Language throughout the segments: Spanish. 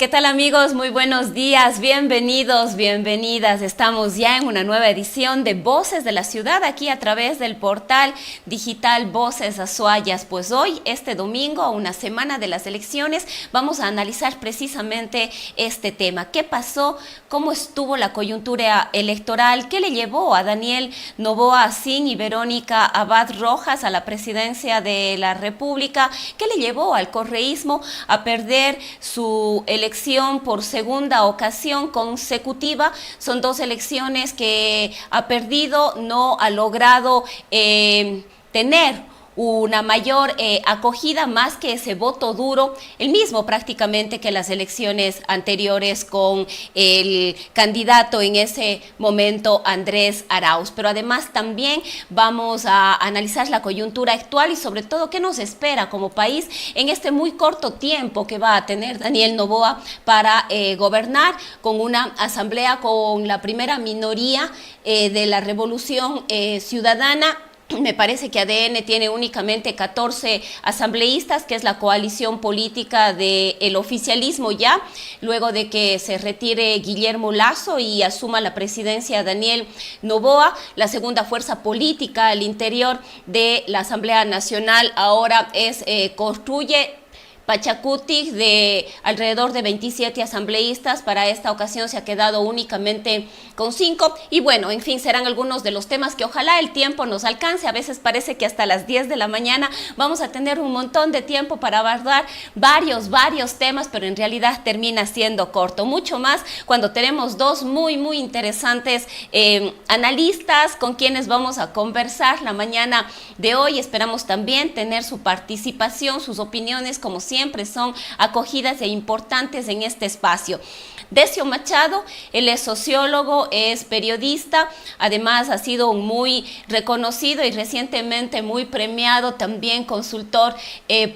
¿Qué tal, amigos? Muy buenos días, bienvenidos, bienvenidas. Estamos ya en una nueva edición de Voces de la Ciudad, aquí a través del portal digital Voces Azuayas. Pues hoy, este domingo, una semana de las elecciones, vamos a analizar precisamente este tema. ¿Qué pasó? ¿Cómo estuvo la coyuntura electoral? ¿Qué le llevó a Daniel Noboa Sin y Verónica Abad Rojas a la presidencia de la República? ¿Qué le llevó al correísmo a perder su elección por segunda ocasión consecutiva? Son dos elecciones que ha perdido, no ha logrado tener una mayor acogida, más que ese voto duro, el mismo prácticamente que las elecciones anteriores con el candidato en ese momento, Andrés Arauz. Pero además también vamos a analizar la coyuntura actual y sobre todo qué nos espera como país en este muy corto tiempo que va a tener Daniel Noboa para gobernar, con una asamblea con la primera minoría de la Revolución Ciudadana. Me parece que ADN tiene únicamente 14 asambleístas, que es la coalición política del oficialismo ya, luego de que se retire Guillermo Lasso y asuma la presidencia Daniel Noboa. La segunda fuerza política al interior de la Asamblea Nacional ahora es Construye Pachacutic, de alrededor de 27 asambleístas. Para esta ocasión se ha quedado únicamente con 5 y bueno, en fin, serán algunos de los temas que ojalá el tiempo nos alcance. A veces parece que hasta las 10 de la mañana vamos a tener un montón de tiempo para abordar varios temas, pero en realidad termina siendo corto, mucho más cuando tenemos dos muy interesantes analistas con quienes vamos a conversar la mañana de hoy. Esperamos también tener su participación, sus opiniones, como siempre son acogidas e importantes en este espacio. Decio Machado, él es sociólogo, es periodista, además ha sido muy reconocido y recientemente muy premiado también consultor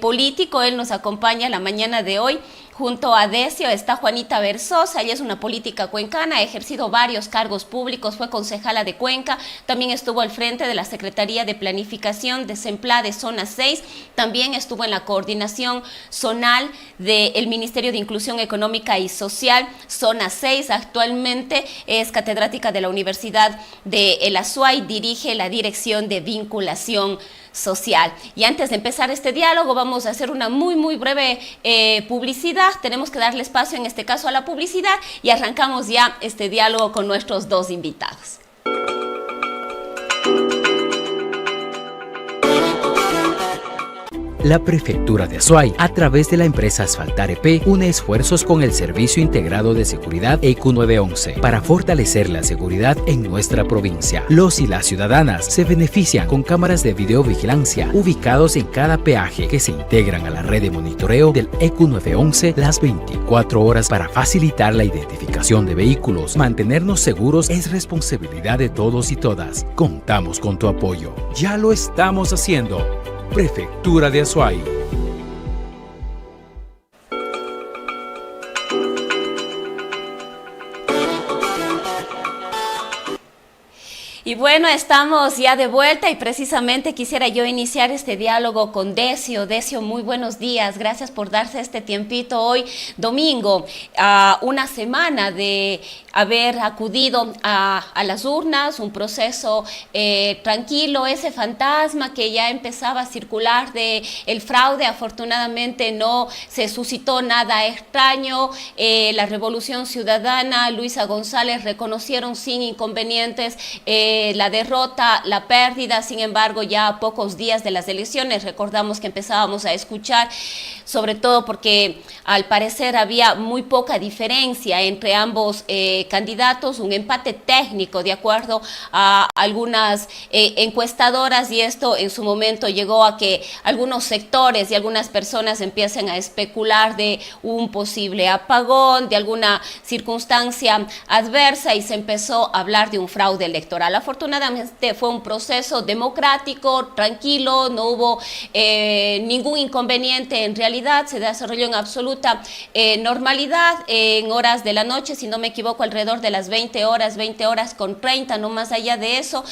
político. Él nos acompaña la mañana de hoy. Junto a Decio está Juanita Versosa, ella es una política cuencana, ha ejercido varios cargos públicos, fue concejala de Cuenca, también estuvo al frente de la Secretaría de Planificación de SEMPLA de Zona 6, también estuvo en la coordinación zonal del Ministerio de Inclusión Económica y Social, Zona 6, actualmente es catedrática de la Universidad de El Azuay, dirige la Dirección de Vinculación Social. Y antes de empezar este diálogo vamos a hacer una muy breve publicidad. Tenemos que darle espacio en este caso a la publicidad y arrancamos ya este diálogo con nuestros dos invitados. La Prefectura de Azuay, a través de la empresa Asfaltar EP, une esfuerzos con el Servicio Integrado de Seguridad ECU 911 para fortalecer la seguridad en nuestra provincia. Los y las ciudadanas se benefician con cámaras de videovigilancia ubicados en cada peaje que se integran a la red de monitoreo del ECU 911 las 24 horas para facilitar la identificación de vehículos. Mantenernos seguros es responsabilidad de todos y todas. Contamos con tu apoyo. Ya lo estamos haciendo. Prefectura de Azuay. Y bueno, estamos ya de vuelta y precisamente quisiera yo iniciar este diálogo con Decio. Decio, muy buenos días. Gracias por darse este tiempito hoy, domingo, a una semana de haber acudido a las urnas, un proceso tranquilo. Ese fantasma que ya empezaba a circular de el fraude, afortunadamente no se suscitó nada extraño. La Revolución Ciudadana, Luisa González reconocieron sin inconvenientes la derrota, la pérdida. Sin embargo, ya a pocos días de las elecciones, recordamos que empezábamos a escuchar, sobre todo porque al parecer había muy poca diferencia entre ambos candidatos, un empate técnico de acuerdo a algunas encuestadoras, y esto en su momento llegó a que algunos sectores y algunas personas empiecen a especular de un posible apagón, de alguna circunstancia adversa, y se empezó a hablar de un fraude electoral. Afortunadamente fue un proceso democrático, tranquilo, no hubo ningún inconveniente. En realidad se desarrolló en absoluta normalidad en horas de la noche, si no me equivoco alrededor de las 20 horas con 30, no más allá de eso. proceso.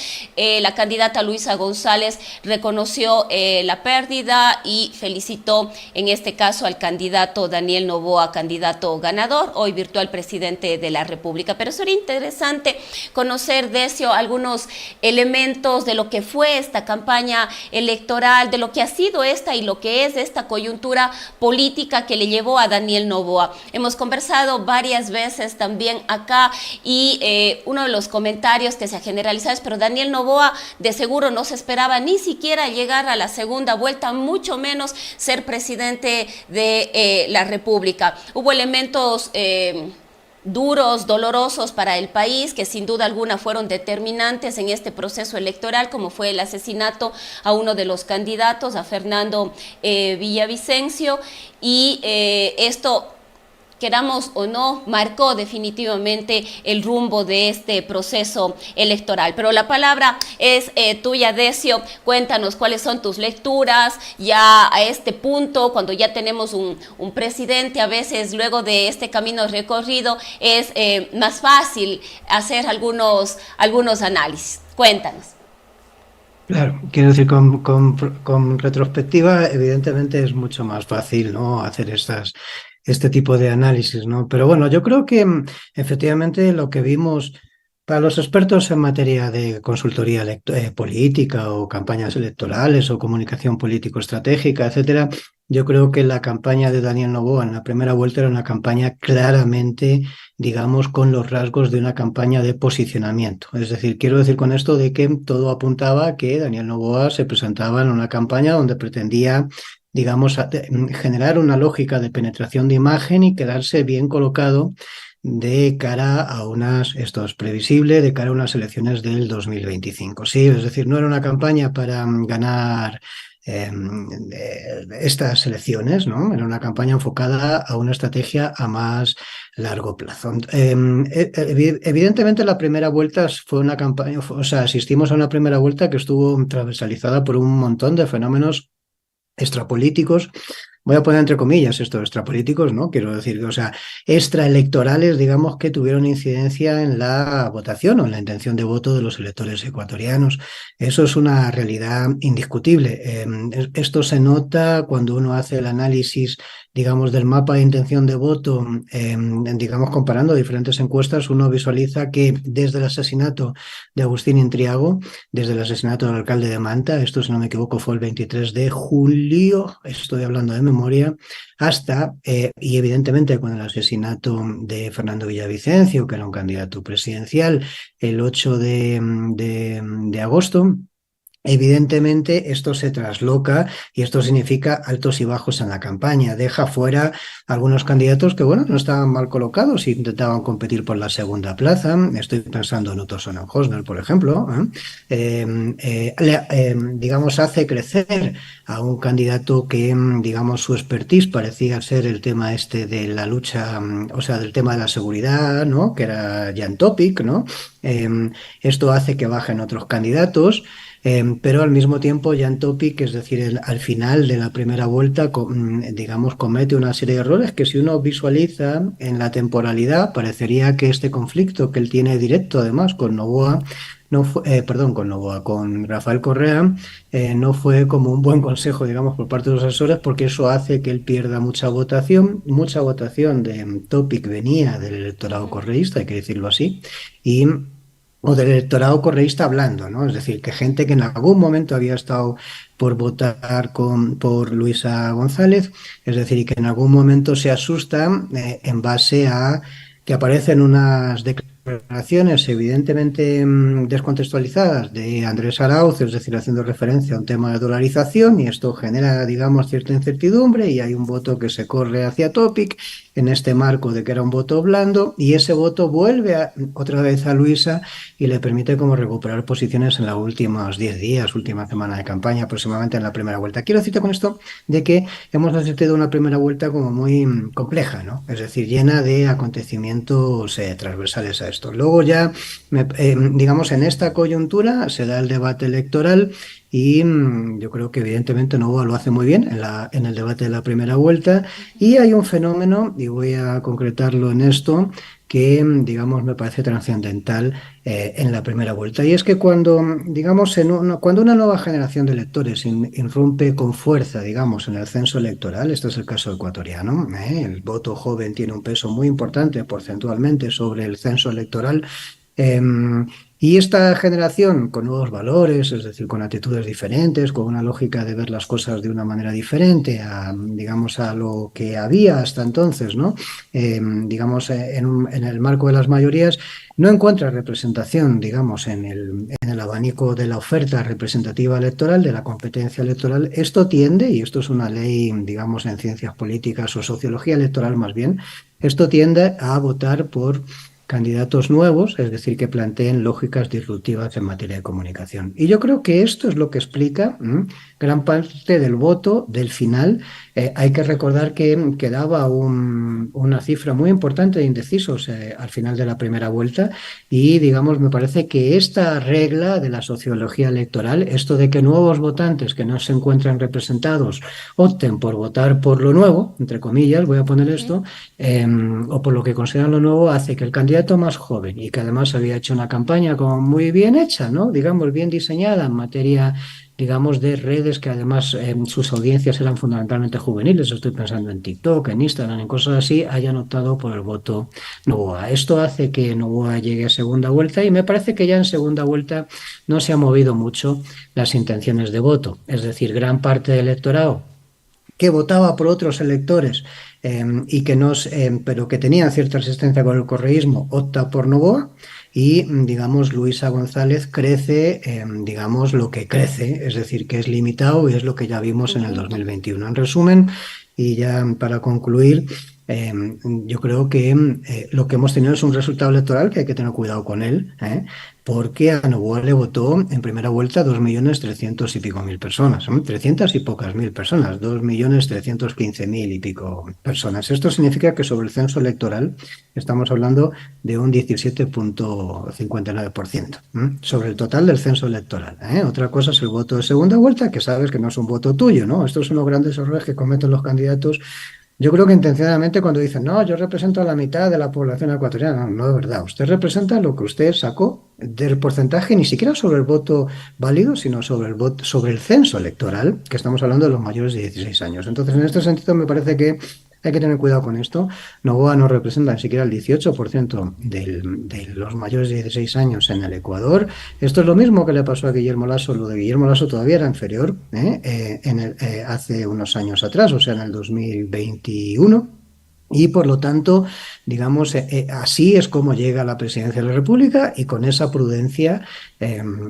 La candidata Luisa González reconoció la pérdida y felicitó en este caso al candidato Daniel Noboa, candidato ganador, hoy virtual presidente de la República. Pero sería interesante conocer, Decio, algunos elementos de lo que fue esta campaña electoral, de lo que ha sido esta y lo que es esta coyuntura política que le llevó a Daniel Noboa. Hemos conversado varias veces también acá y uno de los comentarios que se ha generalizado es, pero Daniel Noboa de seguro no se esperaba ni siquiera llegar a la segunda vuelta, mucho menos ser presidente de la República. Hubo elementos duros, dolorosos para el país, que sin duda alguna fueron determinantes en este proceso electoral, como fue el asesinato a uno de los candidatos, a Fernando Villavicencio, y esto, queramos o no, marcó definitivamente el rumbo de este proceso electoral. Pero la palabra es tuya, Decio. Cuéntanos cuáles son tus lecturas ya a este punto, cuando ya tenemos un presidente. A veces luego de este camino recorrido es más fácil hacer algunos análisis. Cuéntanos. Claro, quiero decir, con retrospectiva, evidentemente es mucho más fácil, ¿no?, hacer este tipo de análisis, ¿no? Pero bueno, yo creo que efectivamente lo que vimos para los expertos en materia de consultoría política o campañas electorales o comunicación político-estratégica, etcétera, yo creo que la campaña de Daniel Noboa en la primera vuelta era una campaña claramente, digamos, con los rasgos de una campaña de posicionamiento. Es decir, quiero decir con esto de que todo apuntaba a que Daniel Noboa se presentaba en una campaña donde pretendía, digamos, generar una lógica de penetración de imagen y quedarse bien colocado de cara a esto es previsible, de cara a unas elecciones del 2025. Sí, es decir, no era una campaña para ganar estas elecciones, ¿no? Era una campaña enfocada a una estrategia a más largo plazo. Evidentemente la primera vuelta fue una campaña, o sea, asistimos a una primera vuelta que estuvo transversalizada por un montón de fenómenos extrapolíticos. Voy a poner entre comillas esto, extrapolíticos, ¿no? Quiero decir, o sea, extraelectorales, digamos, que tuvieron incidencia en la votación o en la intención de voto de los electores ecuatorianos. Eso es una realidad indiscutible. Esto se nota cuando uno hace el análisis, digamos, del mapa de intención de voto, digamos, comparando diferentes encuestas, uno visualiza que desde el asesinato de Agustín Intriago, desde el asesinato del alcalde de Manta, esto, si no me equivoco, fue el 23 de julio, estoy hablando de memoria, hasta, y evidentemente con el asesinato de Fernando Villavicencio, que era un candidato presidencial, el 8 de agosto, evidentemente esto se trasloca y esto significa altos y bajos en la campaña. Deja fuera algunos candidatos que, bueno, no estaban mal colocados y intentaban competir por la segunda plaza. Estoy pensando en Otto Sonnenhosner, por ejemplo. Digamos, hace crecer a un candidato que, digamos, su expertise parecía ser el tema de la lucha, o sea, del tema de la seguridad, ¿no?, que era Jan Topic, ¿no? Esto hace que bajen otros candidatos. Pero al mismo tiempo Jan Topic, es decir, al final de la primera vuelta, digamos, comete una serie de errores que, si uno visualiza en la temporalidad, parecería que este conflicto que él tiene directo además con Noboa, con Rafael Correa, no fue como un buen consejo, digamos, por parte de los asesores, porque eso hace que él pierda mucha votación. Mucha votación de Topic venía del electorado correísta, hay que decirlo así, o del electorado correísta hablando, ¿no? Es decir, que gente que en algún momento había estado por votar por Luisa González, es decir, y que en algún momento se asusta en base a que aparecen unas declaraciones evidentemente descontextualizadas de Andrés Arauz, es decir, haciendo referencia a un tema de dolarización, y esto genera, digamos, cierta incertidumbre, y hay un voto que se corre hacia Topic en este marco de que era un voto blando, y ese voto vuelve otra vez a Luisa y le permite como recuperar posiciones en los últimos 10 días, última semana de campaña, aproximadamente en la primera vuelta. Quiero decirte con esto de que hemos asistido a una primera vuelta como muy compleja, ¿no? Es decir, llena de acontecimientos transversales a esto. Luego ya, digamos, en esta coyuntura se da el debate electoral y yo creo que evidentemente Noboa lo hace muy bien en el debate de la primera vuelta, y hay un fenómeno, y voy a concretarlo en esto, que, digamos, me parece trascendental en la primera vuelta. Y es que cuando, digamos, cuando una nueva generación de electores irrumpe con fuerza, digamos, en el censo electoral, este es el caso ecuatoriano, el voto joven tiene un peso muy importante porcentualmente sobre el censo electoral. Y esta generación con nuevos valores, es decir, con actitudes diferentes, con una lógica de ver las cosas de una manera diferente a, digamos, a lo que había hasta entonces, ¿no? Digamos, en el marco de las mayorías, no encuentra representación, digamos, en el abanico de la oferta representativa electoral, de la competencia electoral. Esto tiende, y esto es una ley, digamos, en ciencias políticas o sociología electoral más bien, esto tiende a votar por candidatos nuevos, es decir, que planteen lógicas disruptivas en materia de comunicación. Y yo creo que esto es lo que explica gran parte del voto del final. Hay que recordar que quedaba una cifra muy importante de indecisos al final de la primera vuelta y, digamos, me parece que esta regla de la sociología electoral, esto de que nuevos votantes que no se encuentran representados opten por votar por lo nuevo, entre comillas, voy a poner esto, o por lo que consideran lo nuevo, hace que el candidato más joven y que además había hecho una campaña como muy bien hecha, ¿no? Digamos, bien diseñada en materia, digamos, de redes que además sus audiencias eran fundamentalmente juveniles, estoy pensando en TikTok, en Instagram, en cosas así, hayan optado por el voto Noboa. Esto hace que Noboa llegue a segunda vuelta y me parece que ya en segunda vuelta no se han movido mucho las intenciones de voto, es decir, gran parte del electorado que votaba por otros electores y que pero que tenían cierta resistencia con el correísmo, opta por Noboa y, digamos, Luisa González crece, digamos, lo que crece, es decir, que es limitado y es lo que ya vimos en el 2021. En resumen, y ya para concluir, yo creo que lo que hemos tenido es un resultado electoral que hay que tener cuidado con él, porque a Noboa le votó en primera vuelta 2.300.000 y pico mil personas, 300 y pocas mil personas, 2.315.000 y pico personas. Esto significa que sobre el censo electoral estamos hablando de un 17,59% sobre el total del censo electoral. Otra cosa es el voto de segunda vuelta, que sabes que no es un voto tuyo, ¿no? Estos son los grandes errores que cometen los candidatos. Yo creo que intencionadamente cuando dicen, no, yo represento a la mitad de la población ecuatoriana, no es verdad. Usted representa lo que usted sacó del porcentaje, ni siquiera sobre el voto válido, sino sobre el voto, sobre el censo electoral, que estamos hablando de los mayores de 16 años. Entonces, en este sentido, me parece que hay que tener cuidado con esto. Noboa no representa ni siquiera el 18% de los mayores de 16 años en el Ecuador. Esto es lo mismo que le pasó a Guillermo Lasso. Lo de Guillermo Lasso todavía era inferior hace unos años atrás, o sea, en el 2021. Y por lo tanto, digamos, así es como llega a la presidencia de la República y con esa prudencia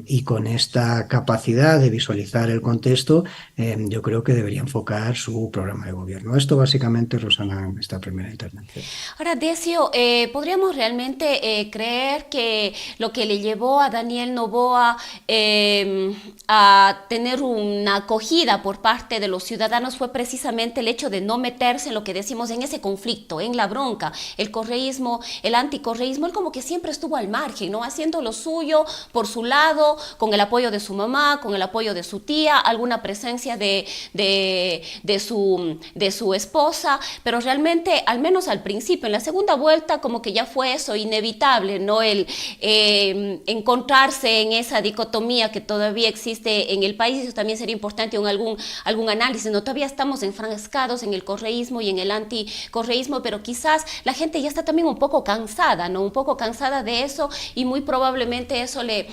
y con esta capacidad de visualizar el contexto, yo creo que debería enfocar su programa de gobierno. Esto básicamente, Rosana, en esta primera intervención. Ahora, Decio, ¿podríamos realmente creer que lo que le llevó a Daniel Noboa a tener una acogida por parte de los ciudadanos fue precisamente el hecho de no meterse en lo que decimos en ese conflicto, en la bronca, el correísmo, el anticorreísmo? Él como que siempre estuvo al margen, ¿no? Haciendo lo suyo por su lado, con el apoyo de su mamá, con el apoyo de su tía, alguna presencia de su esposa, pero realmente, al menos al principio, en la segunda vuelta, como que ya fue eso inevitable, ¿no? El encontrarse en esa dicotomía que todavía existe en el país. Eso también sería importante en algún análisis, ¿no? Todavía estamos enfrascados en el correísmo y en el anticorreísmo, pero quizás la gente ya está también un poco cansada, ¿no? Un poco cansada de eso, y muy probablemente eso le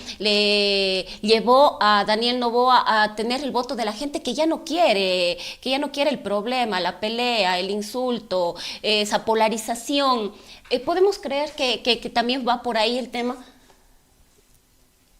llevó a Daniel Noboa a tener el voto de la gente que ya no quiere el problema, la pelea, el insulto, esa polarización. ¿Podemos creer que también va por ahí el tema?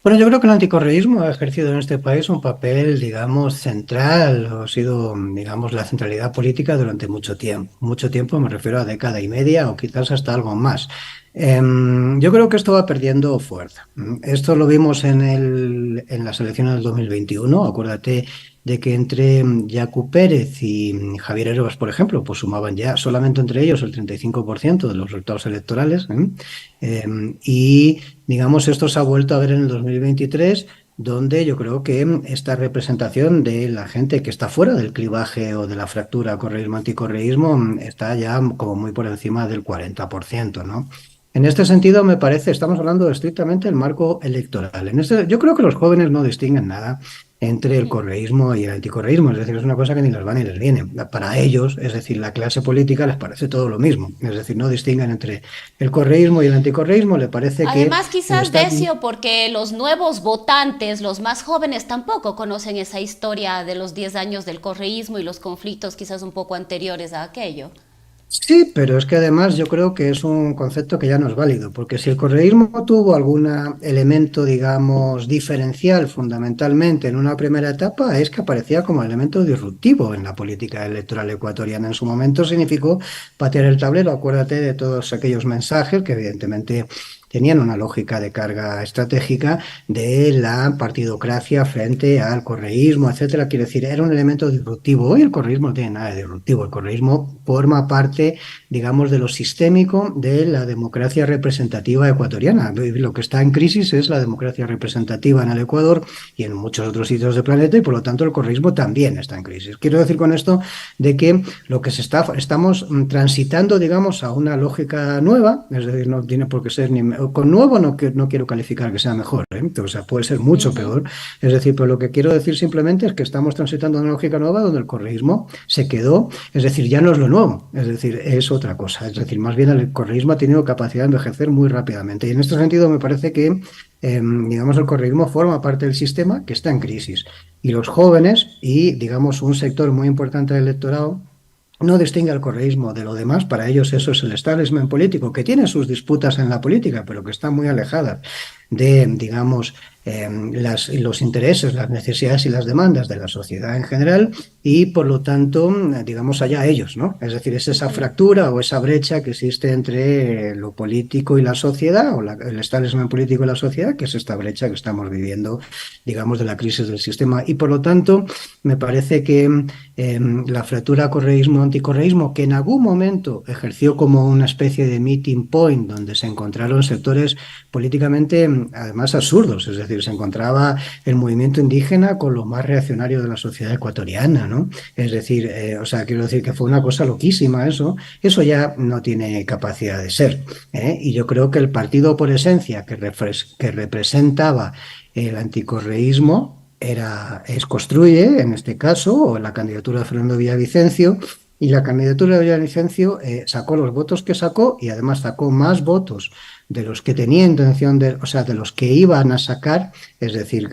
Bueno, yo creo que el anticorreísmo ha ejercido en este país un papel, digamos, central, o ha sido, digamos, la centralidad política durante mucho tiempo. Mucho tiempo, me refiero a década y media o quizás hasta algo más. Yo creo que esto va perdiendo fuerza. Esto lo vimos en las elecciones del 2021. Acuérdate de que entre Yacu Pérez y Javier Herbas, por ejemplo, pues sumaban ya solamente entre ellos el 35% de los resultados electorales. Y, digamos, esto se ha vuelto a ver en el 2023, donde yo creo que esta representación de la gente que está fuera del clivaje o de la fractura correísmo-anticorreísmo está ya como muy por encima del 40%, ¿no? En este sentido, me parece, estamos hablando estrictamente del marco electoral. Yo creo que los jóvenes no distinguen nada entre el correísmo y el anticorreísmo, es decir, es una cosa que ni les va ni les viene. Para ellos, es decir, la clase política les parece todo lo mismo, es decir, no distinguen entre el correísmo y el anticorreísmo, le parece que Además, quizás están... Decio, porque los nuevos votantes, los más jóvenes, tampoco conocen esa historia de los 10 años del correísmo y los conflictos quizás un poco anteriores a aquello. Sí, pero es que además yo creo que es un concepto que ya no es válido, porque si el correísmo tuvo algún elemento, digamos, diferencial fundamentalmente en una primera etapa, es que aparecía como elemento disruptivo en la política electoral ecuatoriana. En su momento significó patear el tablero, acuérdate de todos aquellos mensajes que evidentemente tenían una lógica de carga estratégica de la partidocracia frente al correísmo, etcétera. Quiero decir, era un elemento disruptivo. Hoy el correísmo no tiene nada de disruptivo. El correísmo forma parte, digamos, de lo sistémico de la democracia representativa ecuatoriana. Lo que está en crisis es la democracia representativa en el Ecuador y en muchos otros sitios del planeta, y por lo tanto el correísmo también está en crisis. Quiero decir con esto de que lo que estamos transitando, digamos, a una lógica nueva, es decir, no tiene por qué ser ni con nuevo, no quiero calificar que sea mejor, ¿eh? O sea, puede ser mucho peor. Es decir, pero lo que quiero decir simplemente es que estamos transitando a una lógica nueva donde el correísmo se quedó, es decir, ya no es lo nuevo, es decir, es otra cosa. Es decir, más bien el correísmo ha tenido capacidad de envejecer muy rápidamente. Y en este sentido me parece que, digamos, el correísmo forma parte del sistema que está en crisis. Y los jóvenes y, digamos, un sector muy importante del electorado no distingue al correísmo de lo demás. Para ellos eso es el establishment político, que tiene sus disputas en la política, pero que está muy alejada de, digamos, los intereses, las necesidades y las demandas de la sociedad en general, y por lo tanto, digamos, allá ellos, ¿no? Es decir, es esa fractura o esa brecha que existe entre lo político y la sociedad, o el establishment político y la sociedad, que es esta brecha que estamos viviendo, digamos, de la crisis del sistema. Y por lo tanto, me parece que la fractura correísmo-anticorreísmo, que en algún momento ejerció como una especie de meeting point, donde se encontraron sectores políticamente, además, absurdos, es decir, se encontraba el movimiento indígena con lo más reaccionario de la sociedad ecuatoriana, ¿no? Es decir, o sea, quiero decir que fue una cosa loquísima eso ya no tiene capacidad de ser, ¿eh? Y yo creo que el partido por esencia que representaba el anticorreísmo construye, en este caso, la candidatura de Fernando Villavicencio, y la candidatura de Villavicencio sacó los votos que sacó y además sacó más votos de los que tenía intención o sea, de los que iban a sacar, es decir,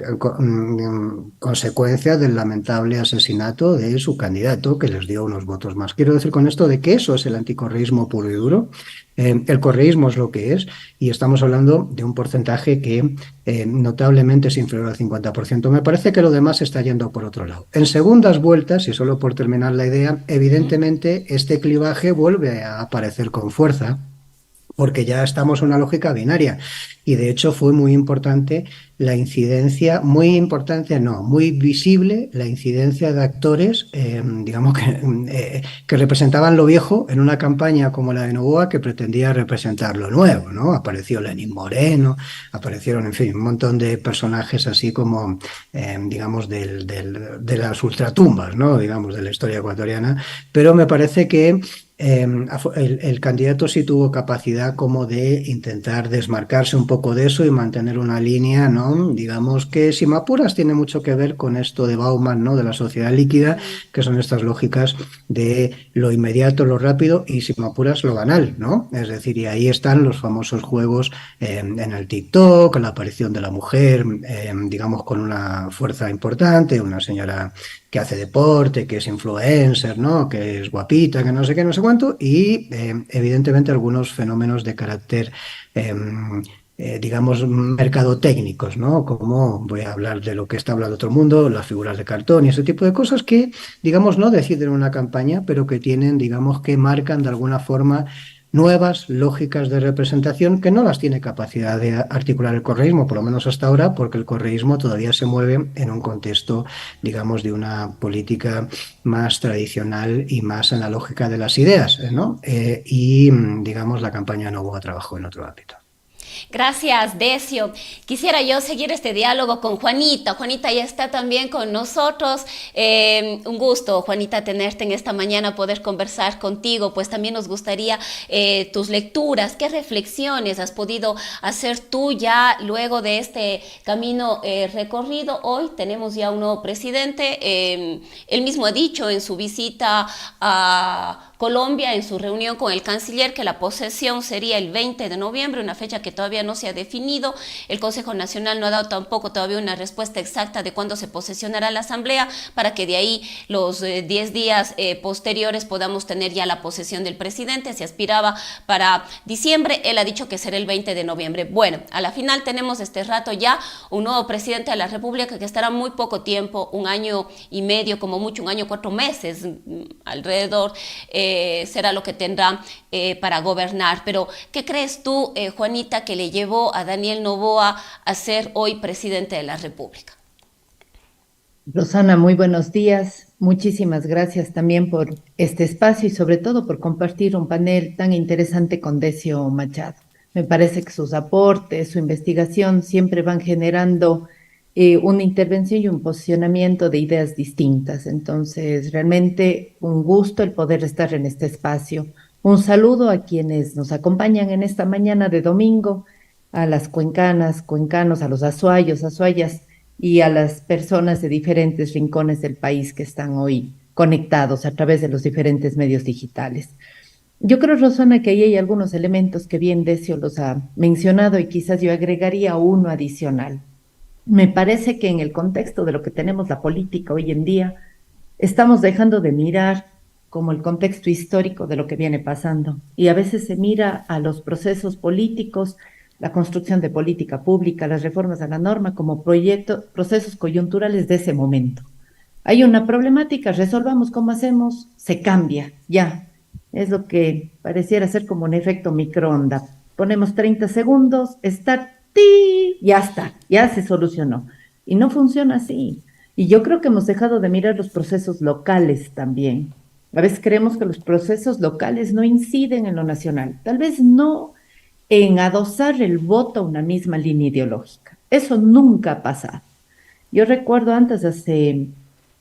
consecuencia del lamentable asesinato de su candidato, que les dio unos votos más. Quiero decir con esto de que eso es el anticorreísmo puro y duro. El correísmo es lo que es, y estamos hablando de un porcentaje que notablemente es inferior al 50%. Me parece que lo demás está yendo por otro lado. En segundas vueltas, y solo por terminar la idea, evidentemente este clivaje vuelve a aparecer con fuerza, porque ya estamos en una lógica binaria. Y de hecho fue muy importante la incidencia, muy visible la incidencia de actores, digamos, que representaban lo viejo en una campaña como la de Novoa, que pretendía representar lo nuevo, ¿no? Apareció Lenín Moreno, aparecieron, en fin, un montón de personajes así como, digamos, de las ultratumbas, ¿no? Digamos, de la historia ecuatoriana. Pero me parece que el candidato sí tuvo capacidad como de intentar desmarcarse un poco de eso y mantener una línea, ¿no? Digamos que, si me apuras, tiene mucho que ver con esto de Bauman, ¿no? De la sociedad líquida, que son estas lógicas de lo inmediato, lo rápido, y, si me apuras, lo banal, ¿no? Es decir, y ahí están los famosos juegos en el TikTok, la aparición de la mujer, digamos, con una fuerza importante, una señora que hace deporte, que es influencer, ¿no? Que es guapita, que no sé qué, no sé cuánto, y evidentemente algunos fenómenos de carácter, digamos, mercadotécnicos, ¿no? Como, voy a hablar de lo que está hablando todo el mundo, las figuras de cartón y ese tipo de cosas que, digamos, no deciden una campaña, pero que tienen, digamos, que marcan de alguna forma nuevas lógicas de representación que no las tiene capacidad de articular el correísmo, por lo menos hasta ahora, porque el correísmo todavía se mueve en un contexto, digamos, de una política más tradicional y más en la lógica de las ideas, ¿no? Y, digamos, la campaña no hubo trabajo en otro ámbito. Gracias, Decio. Quisiera yo seguir este diálogo con Juanita. Juanita ya está también con nosotros. Un gusto, Juanita, tenerte en esta mañana, poder conversar contigo. Pues también nos gustaría tus lecturas, qué reflexiones has podido hacer tú ya luego de este camino recorrido. Hoy tenemos ya un nuevo presidente. Él mismo ha dicho en su visita a Colombia, en su reunión con el canciller, que la posesión sería el 20 de noviembre, una fecha que todavía no se ha definido. El Consejo Nacional no ha dado tampoco todavía una respuesta exacta de cuándo se posesionará la Asamblea, para que de ahí los 10 días posteriores podamos tener ya la posesión del presidente. Se aspiraba para diciembre, él ha dicho que será el 20 de noviembre. Bueno, a la final tenemos este rato ya un nuevo presidente de la República que estará muy poco tiempo, 1 año y medio, como mucho 1 año 4 meses, alrededor, será lo que tendrá para gobernar. Pero, ¿qué crees tú, Juanita, que le llevó a Daniel Noboa a ser hoy presidente de la República? Rosana, muy buenos días. Muchísimas gracias también por este espacio y sobre todo por compartir un panel tan interesante con Decio Machado. Me parece que sus aportes, su investigación siempre van generando una intervención y un posicionamiento de ideas distintas. Entonces, realmente un gusto el poder estar en este espacio. Un saludo a quienes nos acompañan en esta mañana de domingo, a las cuencanas, cuencanos, a los azuayos, azuayas y a las personas de diferentes rincones del país que están hoy conectados a través de los diferentes medios digitales. Yo creo, Rosana, que ahí hay algunos elementos que bien Decio los ha mencionado y quizás yo agregaría uno adicional. Me parece que en el contexto de lo que tenemos la política hoy en día, estamos dejando de mirar como el contexto histórico de lo que viene pasando. Y a veces se mira a los procesos políticos, la construcción de política pública, las reformas a la norma como procesos coyunturales de ese momento. Hay una problemática, resolvamos cómo hacemos, se cambia, ya. Es lo que pareciera ser como un efecto microondas. Ponemos 30 segundos, start, ¡tí! Ya está, ya se solucionó. Y no funciona así. Y yo creo que hemos dejado de mirar los procesos locales también. A veces creemos que los procesos locales no inciden en lo nacional. Tal vez no en adosar el voto a una misma línea ideológica. Eso nunca ha pasado. Yo recuerdo antes,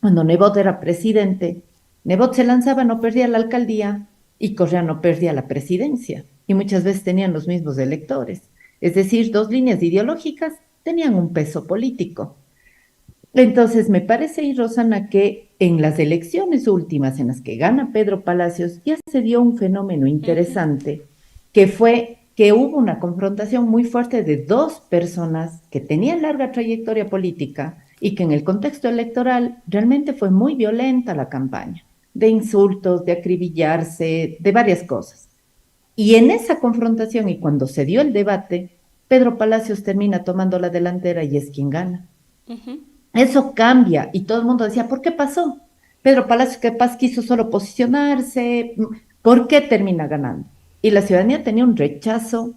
cuando Nebot era presidente, Nebot se lanzaba, no perdía la alcaldía, y Correa no perdía la presidencia. Y muchas veces tenían los mismos electores. Es decir, 2 líneas ideológicas tenían un peso político. Entonces, me parece, Rosana, que en las elecciones últimas en las que gana Pedro Palacios, ya se dio un fenómeno interesante, que fue que hubo una confrontación muy fuerte de 2 personas que tenían larga trayectoria política y que en el contexto electoral realmente fue muy violenta la campaña, de insultos, de acribillarse, de varias cosas. Y en esa confrontación y cuando se dio el debate, Pedro Palacios termina tomando la delantera y es quien gana. Eso cambia y todo el mundo decía, ¿por qué pasó? Pedro Palacios capaz quiso solo posicionarse, ¿por qué termina ganando? Y la ciudadanía tenía un rechazo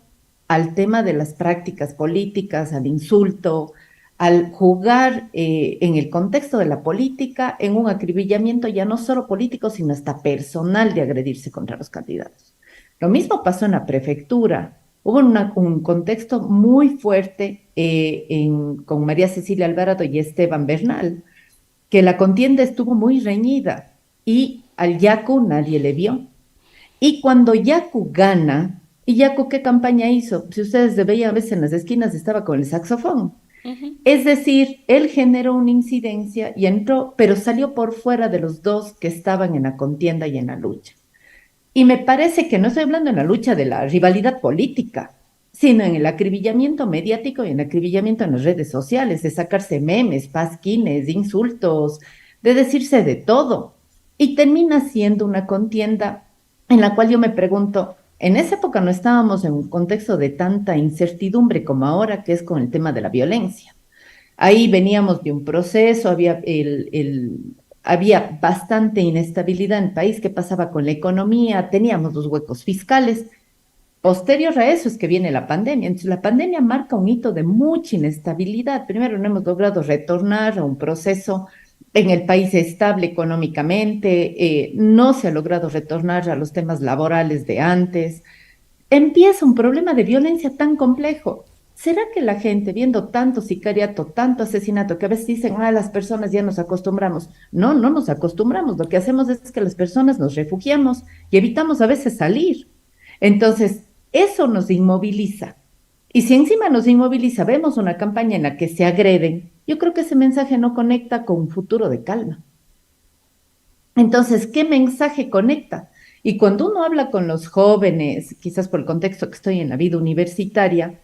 al tema de las prácticas políticas, al insulto, al jugar en el contexto de la política en un acribillamiento ya no solo político, sino hasta personal de agredirse contra los candidatos. Lo mismo pasó en la prefectura. Hubo un contexto muy fuerte con María Cecilia Alvarado y Esteban Bernal, que la contienda estuvo muy reñida y al Yacu nadie le vio. Y cuando Yacu gana, ¿y Yacu qué campaña hizo? Si ustedes veían a veces en las esquinas estaba con el saxofón. Es decir, él generó una incidencia y entró, pero salió por fuera de los 2 que estaban en la contienda y en la lucha. Y me parece que no estoy hablando en la lucha de la rivalidad política, sino en el acribillamiento mediático y en el acribillamiento en las redes sociales, de sacarse memes, pasquines, insultos, de decirse de todo. Y termina siendo una contienda en la cual yo me pregunto, en esa época no estábamos en un contexto de tanta incertidumbre como ahora, que es con el tema de la violencia. Ahí veníamos de un proceso, había bastante inestabilidad en el país. ¿Qué pasaba con la economía? Teníamos los huecos fiscales. Posterior a eso es que viene la pandemia. Entonces, la pandemia marca un hito de mucha inestabilidad. Primero, no hemos logrado retornar a un proceso en el país estable económicamente, no se ha logrado retornar a los temas laborales de antes. empieza un problema de violencia tan complejo. ¿Será que la gente, viendo tanto sicariato, tanto asesinato, que a veces dicen, las personas ya nos acostumbramos? No, no nos acostumbramos. Lo que hacemos es que las personas nos refugiamos y evitamos a veces salir. Entonces, eso nos inmoviliza. Y si encima nos inmoviliza, vemos una campaña en la que se agreden, yo creo que ese mensaje no conecta con un futuro de calma. Entonces, ¿qué mensaje conecta? Y cuando uno habla con los jóvenes, quizás por el contexto que estoy en la vida universitaria,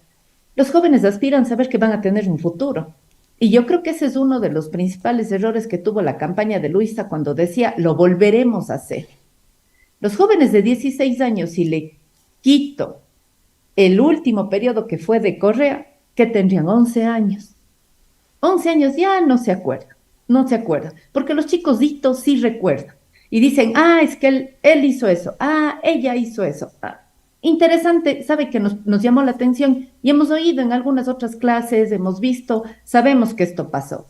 los jóvenes aspiran a saber que van a tener un futuro. Y yo creo que ese es uno de los principales errores que tuvo la campaña de Luisa cuando decía, lo volveremos a hacer. Los jóvenes de 16 años, si le quito el último periodo que fue de Correa, que tendrían 11 años. 11 años ya no se acuerdan, no se acuerdan, porque los chicositos sí recuerdan. Y dicen, es que él hizo eso, ella hizo eso. Interesante, sabe que nos llamó la atención y hemos oído en algunas otras clases, hemos visto, sabemos que esto pasó.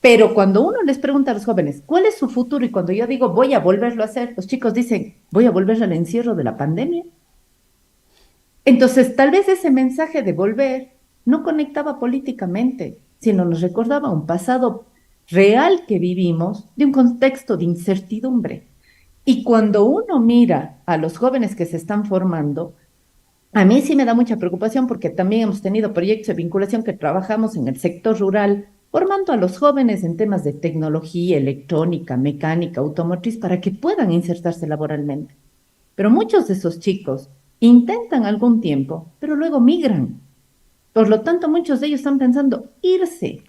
Pero cuando uno les pregunta a los jóvenes, ¿cuál es su futuro? Y cuando yo digo, voy a volverlo a hacer, los chicos dicen, ¿voy a volver al encierro de la pandemia? Entonces, tal vez ese mensaje de volver no conectaba políticamente, sino nos recordaba un pasado real que vivimos de un contexto de incertidumbre. Y cuando uno mira a los jóvenes que se están formando, a mí sí me da mucha preocupación porque también hemos tenido proyectos de vinculación que trabajamos en el sector rural, formando a los jóvenes en temas de tecnología, electrónica, mecánica, automotriz, para que puedan insertarse laboralmente. Pero muchos de esos chicos intentan algún tiempo, pero luego migran. Por lo tanto, muchos de ellos están pensando irse.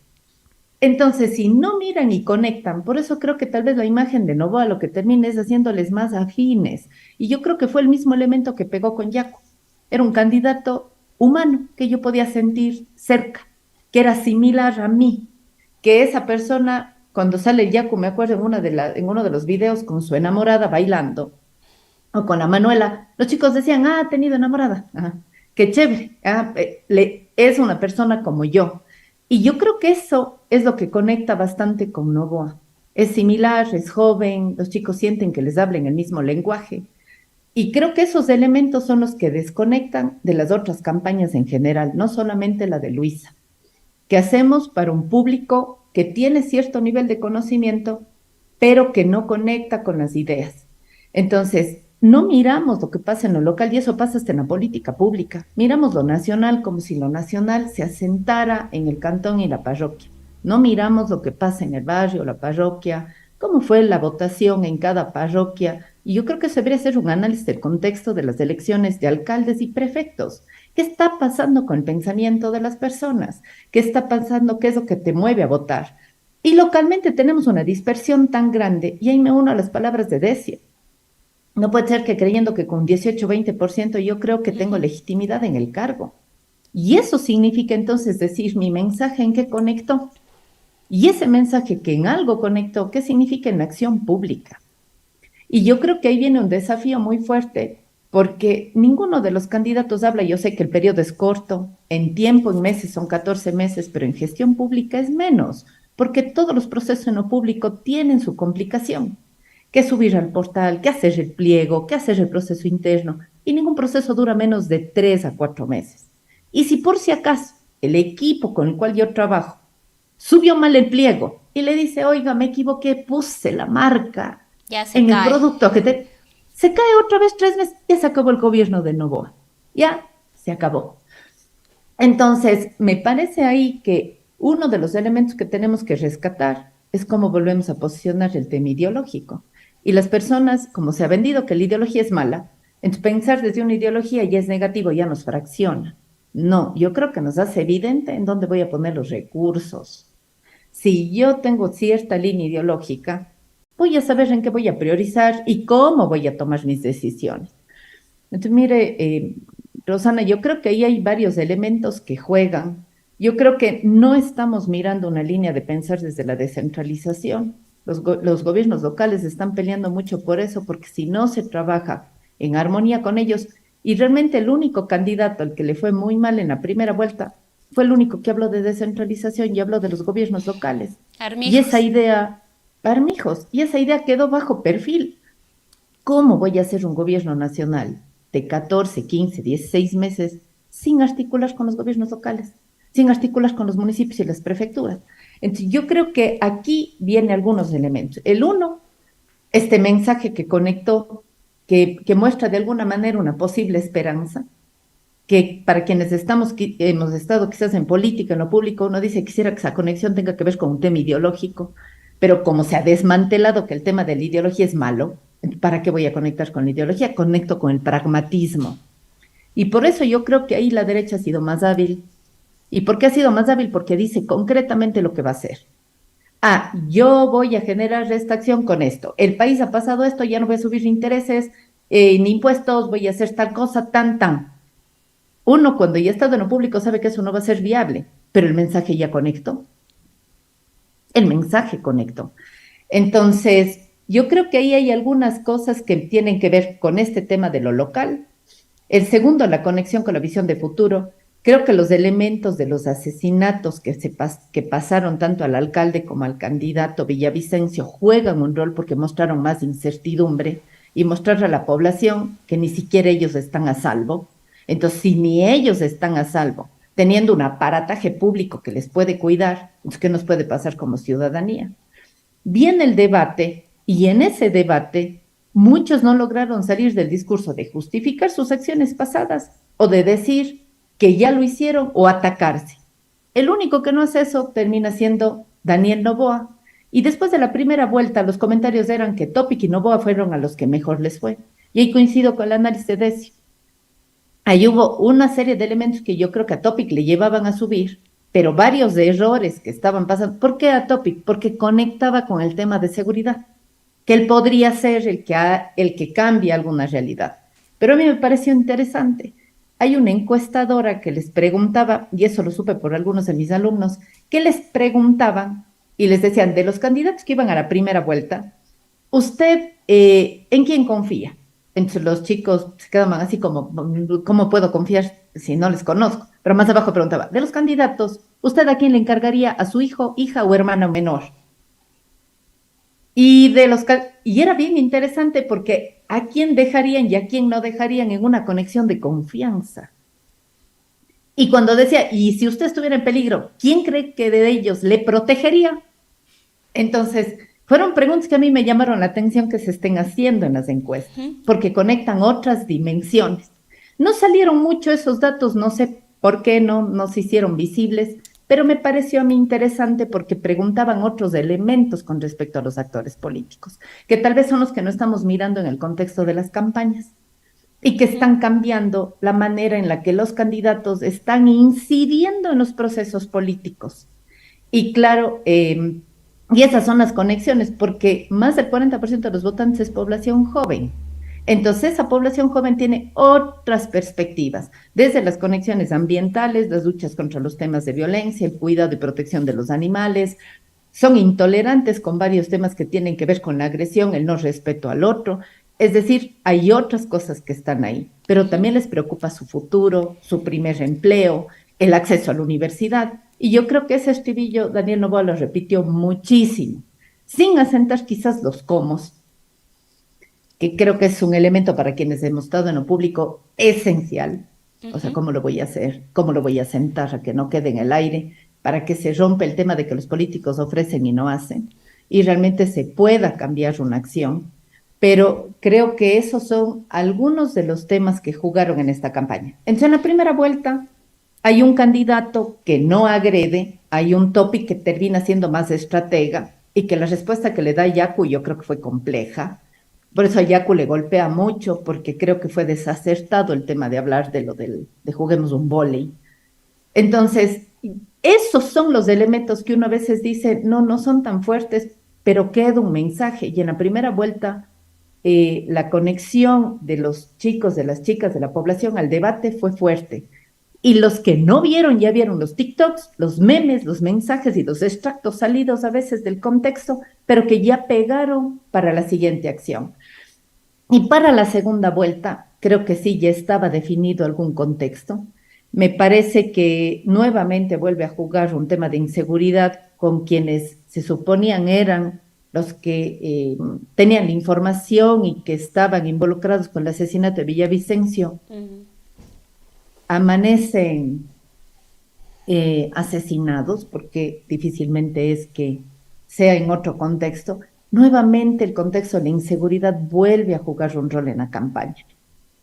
Entonces, si no miran y conectan, por eso creo que tal vez la imagen de Novoa lo que termina es haciéndoles más afines. Y yo creo que fue el mismo elemento que pegó con Yaku. Era un candidato humano que yo podía sentir cerca, que era similar a mí, que esa persona, cuando sale el Yaku, me acuerdo en uno de los videos con su enamorada bailando, o con la Manuela, los chicos decían, ha tenido enamorada, qué chévere, es una persona como yo. Y yo creo que eso es lo que conecta bastante con Novoa. Es similar, es joven, los chicos sienten que les hablen el mismo lenguaje. Y creo que esos elementos son los que desconectan de las otras campañas en general, no solamente la de Luisa, que hacemos para un público que tiene cierto nivel de conocimiento, pero que no conecta con las ideas. Entonces, no miramos lo que pasa en lo local, y eso pasa hasta en la política pública. Miramos lo nacional como si lo nacional se asentara en el cantón y la parroquia. No miramos lo que pasa en el barrio, la parroquia, cómo fue la votación en cada parroquia. Y yo creo que se debería hacer un análisis del contexto de las elecciones de alcaldes y prefectos. ¿Qué está pasando con el pensamiento de las personas? ¿Qué está pasando? ¿Qué es lo que te mueve a votar? Y localmente tenemos una dispersión tan grande, y ahí me uno a las palabras de Decio. No puede ser que creyendo que con 18-20% yo creo que tengo legitimidad en el cargo. Y eso significa entonces decir mi mensaje en qué conectó. Y ese mensaje que en algo conectó, ¿qué significa en la acción pública? Y yo creo que ahí viene un desafío muy fuerte, porque ninguno de los candidatos habla, yo sé que el periodo es corto, en tiempo, en meses son 14 meses, pero en gestión pública es menos, porque todos los procesos en lo público tienen su complicación. Que subir al portal, que hacer el pliego, que hacer el proceso interno, y ningún proceso dura menos de 3 a 4 meses. Y si por si acaso el equipo con el cual yo trabajo subió mal el pliego y le dice, oiga, me equivoqué, puse la marca en el producto se cae otra vez 3 meses, ya se acabó el gobierno de Novoa, ya se acabó. Entonces, me parece ahí que uno de los elementos que tenemos que rescatar es cómo volvemos a posicionar el tema ideológico. Y las personas, como se ha vendido que la ideología es mala, entonces pensar desde una ideología ya es negativo, ya nos fracciona. No, yo creo que nos hace evidente en dónde voy a poner los recursos. Si yo tengo cierta línea ideológica, voy a saber en qué voy a priorizar y cómo voy a tomar mis decisiones. Entonces, mire, Rosana, yo creo que ahí hay varios elementos que juegan. Yo creo que no estamos mirando una línea de pensar desde la descentralización. Los gobiernos locales están peleando mucho por eso, porque si no se trabaja en armonía con ellos, y realmente el único candidato al que le fue muy mal en la primera vuelta fue el único que habló de descentralización y habló de los gobiernos locales. Armijos. Y esa idea, Armijos, y esa idea quedó bajo perfil. ¿Cómo voy a hacer un gobierno nacional de 14, 15, 16 meses sin articular con los gobiernos locales, sin articular con los municipios y las prefecturas. Entonces, yo creo que aquí vienen algunos elementos. El uno, este mensaje que conectó, que muestra de alguna manera una posible esperanza, que para quienes hemos estado quizás en política, en lo público, uno dice quisiera que esa conexión tenga que ver con un tema ideológico, pero como se ha desmantelado que el tema de la ideología es malo, ¿para qué voy a conectar con la ideología? Conecto con el pragmatismo. Y por eso yo creo que ahí la derecha ha sido más hábil. ¿Y por qué ha sido más hábil? Porque dice concretamente lo que va a hacer. Ah, yo voy a generar esta acción con esto. El país ha pasado esto, ya no voy a subir intereses ni impuestos, voy a hacer tal cosa, tan. Uno, cuando ya ha estado en lo público, sabe que eso no va a ser viable, pero el mensaje ya conectó. El mensaje conectó. Entonces, yo creo que ahí hay algunas cosas que tienen que ver con este tema de lo local. El segundo, la conexión con la visión de futuro. Creo que los elementos de los asesinatos que pasaron tanto al alcalde como al candidato Villavicencio juegan un rol porque mostraron más incertidumbre y mostrar a la población que ni siquiera ellos están a salvo. Entonces, si ni ellos están a salvo, teniendo un aparataje público que les puede cuidar, ¿qué nos puede pasar como ciudadanía? Viene el debate y en ese debate muchos no lograron salir del discurso de justificar sus acciones pasadas o de decir que ya lo hicieron o atacarse. El único que no hace eso termina siendo Daniel Noboa. Y después de la primera vuelta, los comentarios eran que Topic y Noboa fueron a los que mejor les fue. Y ahí coincido con el análisis de Decio. Ahí hubo una serie de elementos que yo creo que a Topic le llevaban a subir, pero varios de errores que estaban pasando. ¿Por qué a Topic? Porque conectaba con el tema de seguridad, que él podría ser el que cambie alguna realidad. Pero a mí me pareció interesante. Hay una encuestadora que les preguntaba, y eso lo supe por algunos de mis alumnos, que les preguntaban y les decían, de los candidatos que iban a la primera vuelta, ¿usted en quién confía? Entonces los chicos se quedaban así como, ¿cómo puedo confiar si no les conozco? Pero más abajo preguntaba, de los candidatos, ¿usted a quién le encargaría? ¿A su hijo, hija o hermano menor? Y era bien interesante porque a quién dejarían y a quién no dejarían en una conexión de confianza. Y cuando decía, y si usted estuviera en peligro, ¿quién cree que de ellos le protegería? Entonces, fueron preguntas que a mí me llamaron la atención que se estén haciendo en las encuestas, porque conectan otras dimensiones. No salieron mucho esos datos, no sé por qué no se hicieron visibles, pero me pareció a mí interesante porque preguntaban otros elementos con respecto a los actores políticos, que tal vez son los que no estamos mirando en el contexto de las campañas y que están cambiando la manera en la que los candidatos están incidiendo en los procesos políticos. Y claro, y esas son las conexiones, porque más del 40% de los votantes es población joven. Entonces, esa población joven tiene otras perspectivas, desde las conexiones ambientales, las luchas contra los temas de violencia, el cuidado y protección de los animales, son intolerantes con varios temas que tienen que ver con la agresión, el no respeto al otro. Es decir, hay otras cosas que están ahí, pero también les preocupa su futuro, su primer empleo, el acceso a la universidad. Y yo creo que ese estribillo Daniel Noboa lo repitió muchísimo, sin acentar quizás los comos, que creo que es un elemento para quienes hemos estado en lo público esencial. O sea, ¿cómo lo voy a hacer? ¿Cómo lo voy a sentar a que no quede en el aire? Para que se rompa el tema de que los políticos ofrecen y no hacen, y realmente se pueda cambiar una acción. Pero creo que esos son algunos de los temas que jugaron en esta campaña. Entonces, en la primera vuelta hay un candidato que no agrede, hay un Topic que termina siendo más estratega y que la respuesta que le da Yacu yo creo que fue compleja. Por eso a Yacu le golpea mucho, porque creo que fue desacertado el tema de hablar de juguemos un vóley. Entonces, esos son los elementos que uno a veces dice, no son tan fuertes, pero queda un mensaje. Y en la primera vuelta, la conexión de los chicos, de las chicas, de la población al debate fue fuerte. Y los que no vieron, ya vieron los TikToks, los memes, los mensajes y los extractos salidos a veces del contexto, pero que ya pegaron para la siguiente acción. Y para la segunda vuelta, creo que sí, ya estaba definido algún contexto. Me parece que nuevamente vuelve a jugar un tema de inseguridad con quienes se suponían eran los que tenían la información y que estaban involucrados con el asesinato de Villavicencio, amanecen asesinados, porque difícilmente es que sea en otro contexto. Nuevamente el contexto de la inseguridad vuelve a jugar un rol en la campaña,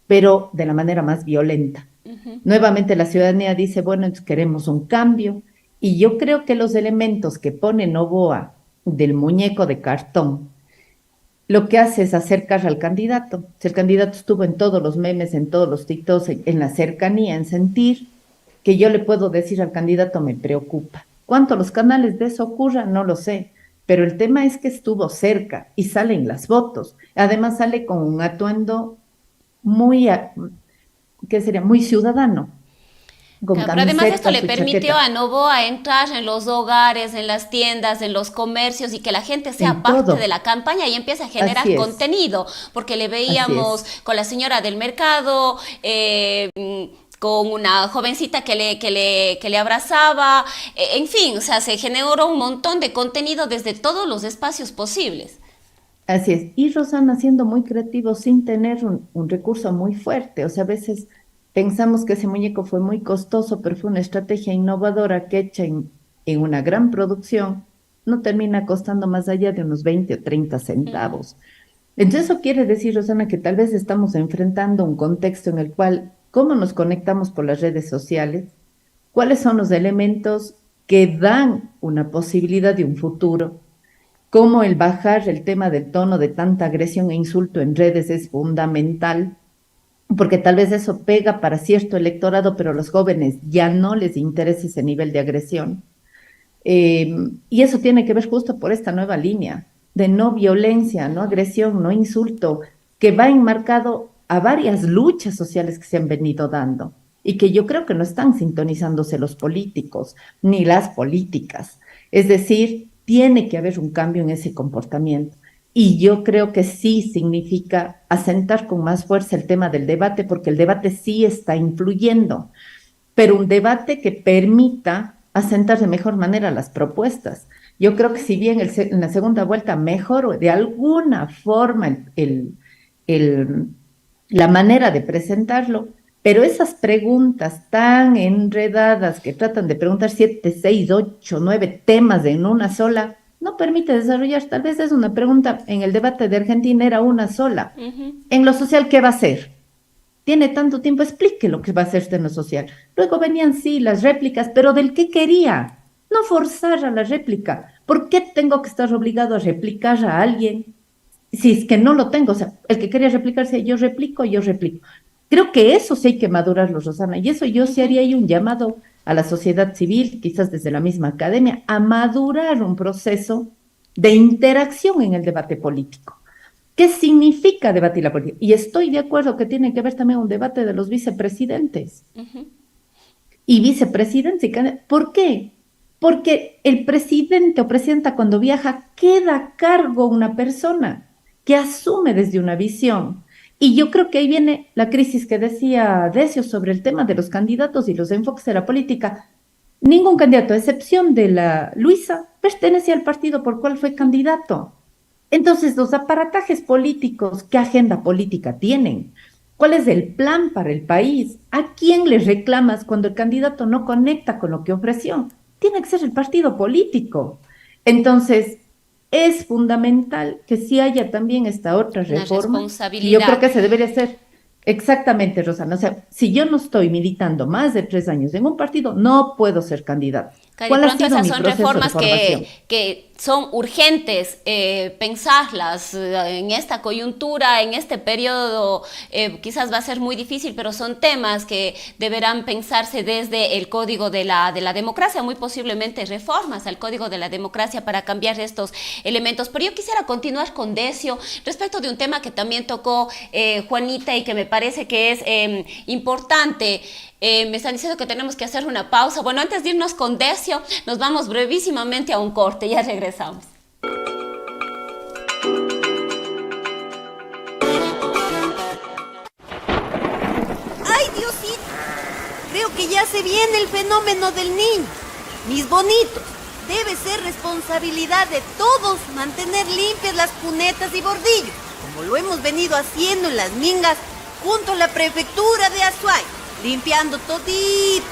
pero de la manera más violenta. Nuevamente la ciudadanía dice, bueno, queremos un cambio, y yo creo que los elementos que pone Noboa del muñeco de cartón, lo que hace es acercar al candidato. Si el candidato estuvo en todos los memes, en todos los TikToks, en la cercanía, en sentir que yo le puedo decir al candidato me preocupa. ¿Cuánto los canales de eso ocurran? No lo sé, pero el tema es que estuvo cerca y salen las fotos. Además sale con un atuendo muy, ¿qué sería? Muy ciudadano. Con Claro, pero además esto le su permitió chaqueta. a Noboa entrar en los hogares, en las tiendas, en los comercios y que la gente sea En parte todo. de la campaña y empiece a generar Así es. contenido, porque le Así veíamos es. con la señora del mercado, con una jovencita que le abrazaba, en fin, o sea, se generó un montón de contenido desde todos los espacios posibles. Así es. Y Rosana siendo muy creativo sin tener un recurso muy fuerte. O sea, a veces pensamos que ese muñeco fue muy costoso, pero fue una estrategia innovadora que hecha en una gran producción, no termina costando más allá de unos 20 o 30 centavos. Entonces eso quiere decir, Rosana, que tal vez estamos enfrentando un contexto en el cual, ¿cómo nos conectamos por las redes sociales? ¿Cuáles son los elementos que dan una posibilidad de un futuro? Cómo el bajar el tema del tono de tanta agresión e insulto en redes es fundamental, porque tal vez eso pega para cierto electorado, pero a los jóvenes ya no les interesa ese nivel de agresión. Y eso tiene que ver justo por esta nueva línea de no violencia, no agresión, no insulto, que va enmarcado a varias luchas sociales que se han venido dando y que yo creo que no están sintonizándose los políticos ni las políticas. Es decir, tiene que haber un cambio en ese comportamiento. Y yo creo que sí significa asentar con más fuerza el tema del debate, porque el debate sí está influyendo, pero un debate que permita asentar de mejor manera las propuestas. Yo creo que si bien en la segunda vuelta mejoró de alguna forma el, la manera de presentarlo, pero esas preguntas tan enredadas que tratan de preguntar 7, 6, 8, 9 temas en una sola, no permite desarrollar. Tal vez es una pregunta, en el debate de Argentina era una sola. En lo social, ¿qué va a hacer? Tiene tanto tiempo, explique lo que va a hacer usted en lo social. Luego venían, sí, las réplicas, pero del qué quería. No forzar a la réplica. ¿Por qué tengo que estar obligado a replicar a alguien si es que no lo tengo? O sea, el que quería replicarse, yo replico, yo replico. Creo que eso sí hay que madurarlo, Rosana, y eso yo sí haría ahí un llamado a la sociedad civil, quizás desde la misma academia, a madurar un proceso de interacción en el debate político. ¿Qué significa debatir la política? Y estoy de acuerdo que tiene que haber también un debate de los vicepresidentes. Y vicepresidentes. ¿Por qué? Porque el presidente o presidenta cuando viaja queda a cargo una persona que asume desde una visión. Y yo creo que ahí viene la crisis que decía Decio sobre el tema de los candidatos y los enfoques de la política. Ningún candidato, a excepción de la Luisa, pertenecía al partido por cual fue candidato. Entonces, los aparatajes políticos, ¿qué agenda política tienen? ¿Cuál es el plan para el país? ¿A quién le reclamas cuando el candidato no conecta con lo que ofreció? Tiene que ser el partido político. Entonces, es fundamental que sí haya también esta otra Una reforma. Y yo responsabilidad. creo que se debería hacer exactamente, Rosana. O sea, si yo no estoy militando más de 3 años en un partido, no puedo ser candidato. Cari, ¿Cuál ha pronto sido esas mi son proceso de reformas formación? que son urgentes pensarlas en esta coyuntura, en este periodo, quizás va a ser muy difícil, pero son temas que deberán pensarse desde el Código de la Democracia, muy posiblemente reformas al Código de la Democracia para cambiar estos elementos. Pero yo quisiera continuar con Decio respecto de un tema que también tocó Juanita y que me parece que es importante. Me están diciendo que tenemos que hacer una pausa. Bueno, antes de irnos con Decio, nos vamos brevísimamente a un corte. Ya regresamos. ¡Ay, Diosito! Creo que ya se viene el fenómeno del niño. Mis bonitos, Debe ser responsabilidad de todos mantener limpias las cunetas y bordillos, como lo hemos venido haciendo en las mingas junto a la prefectura de Azuay, limpiando todito.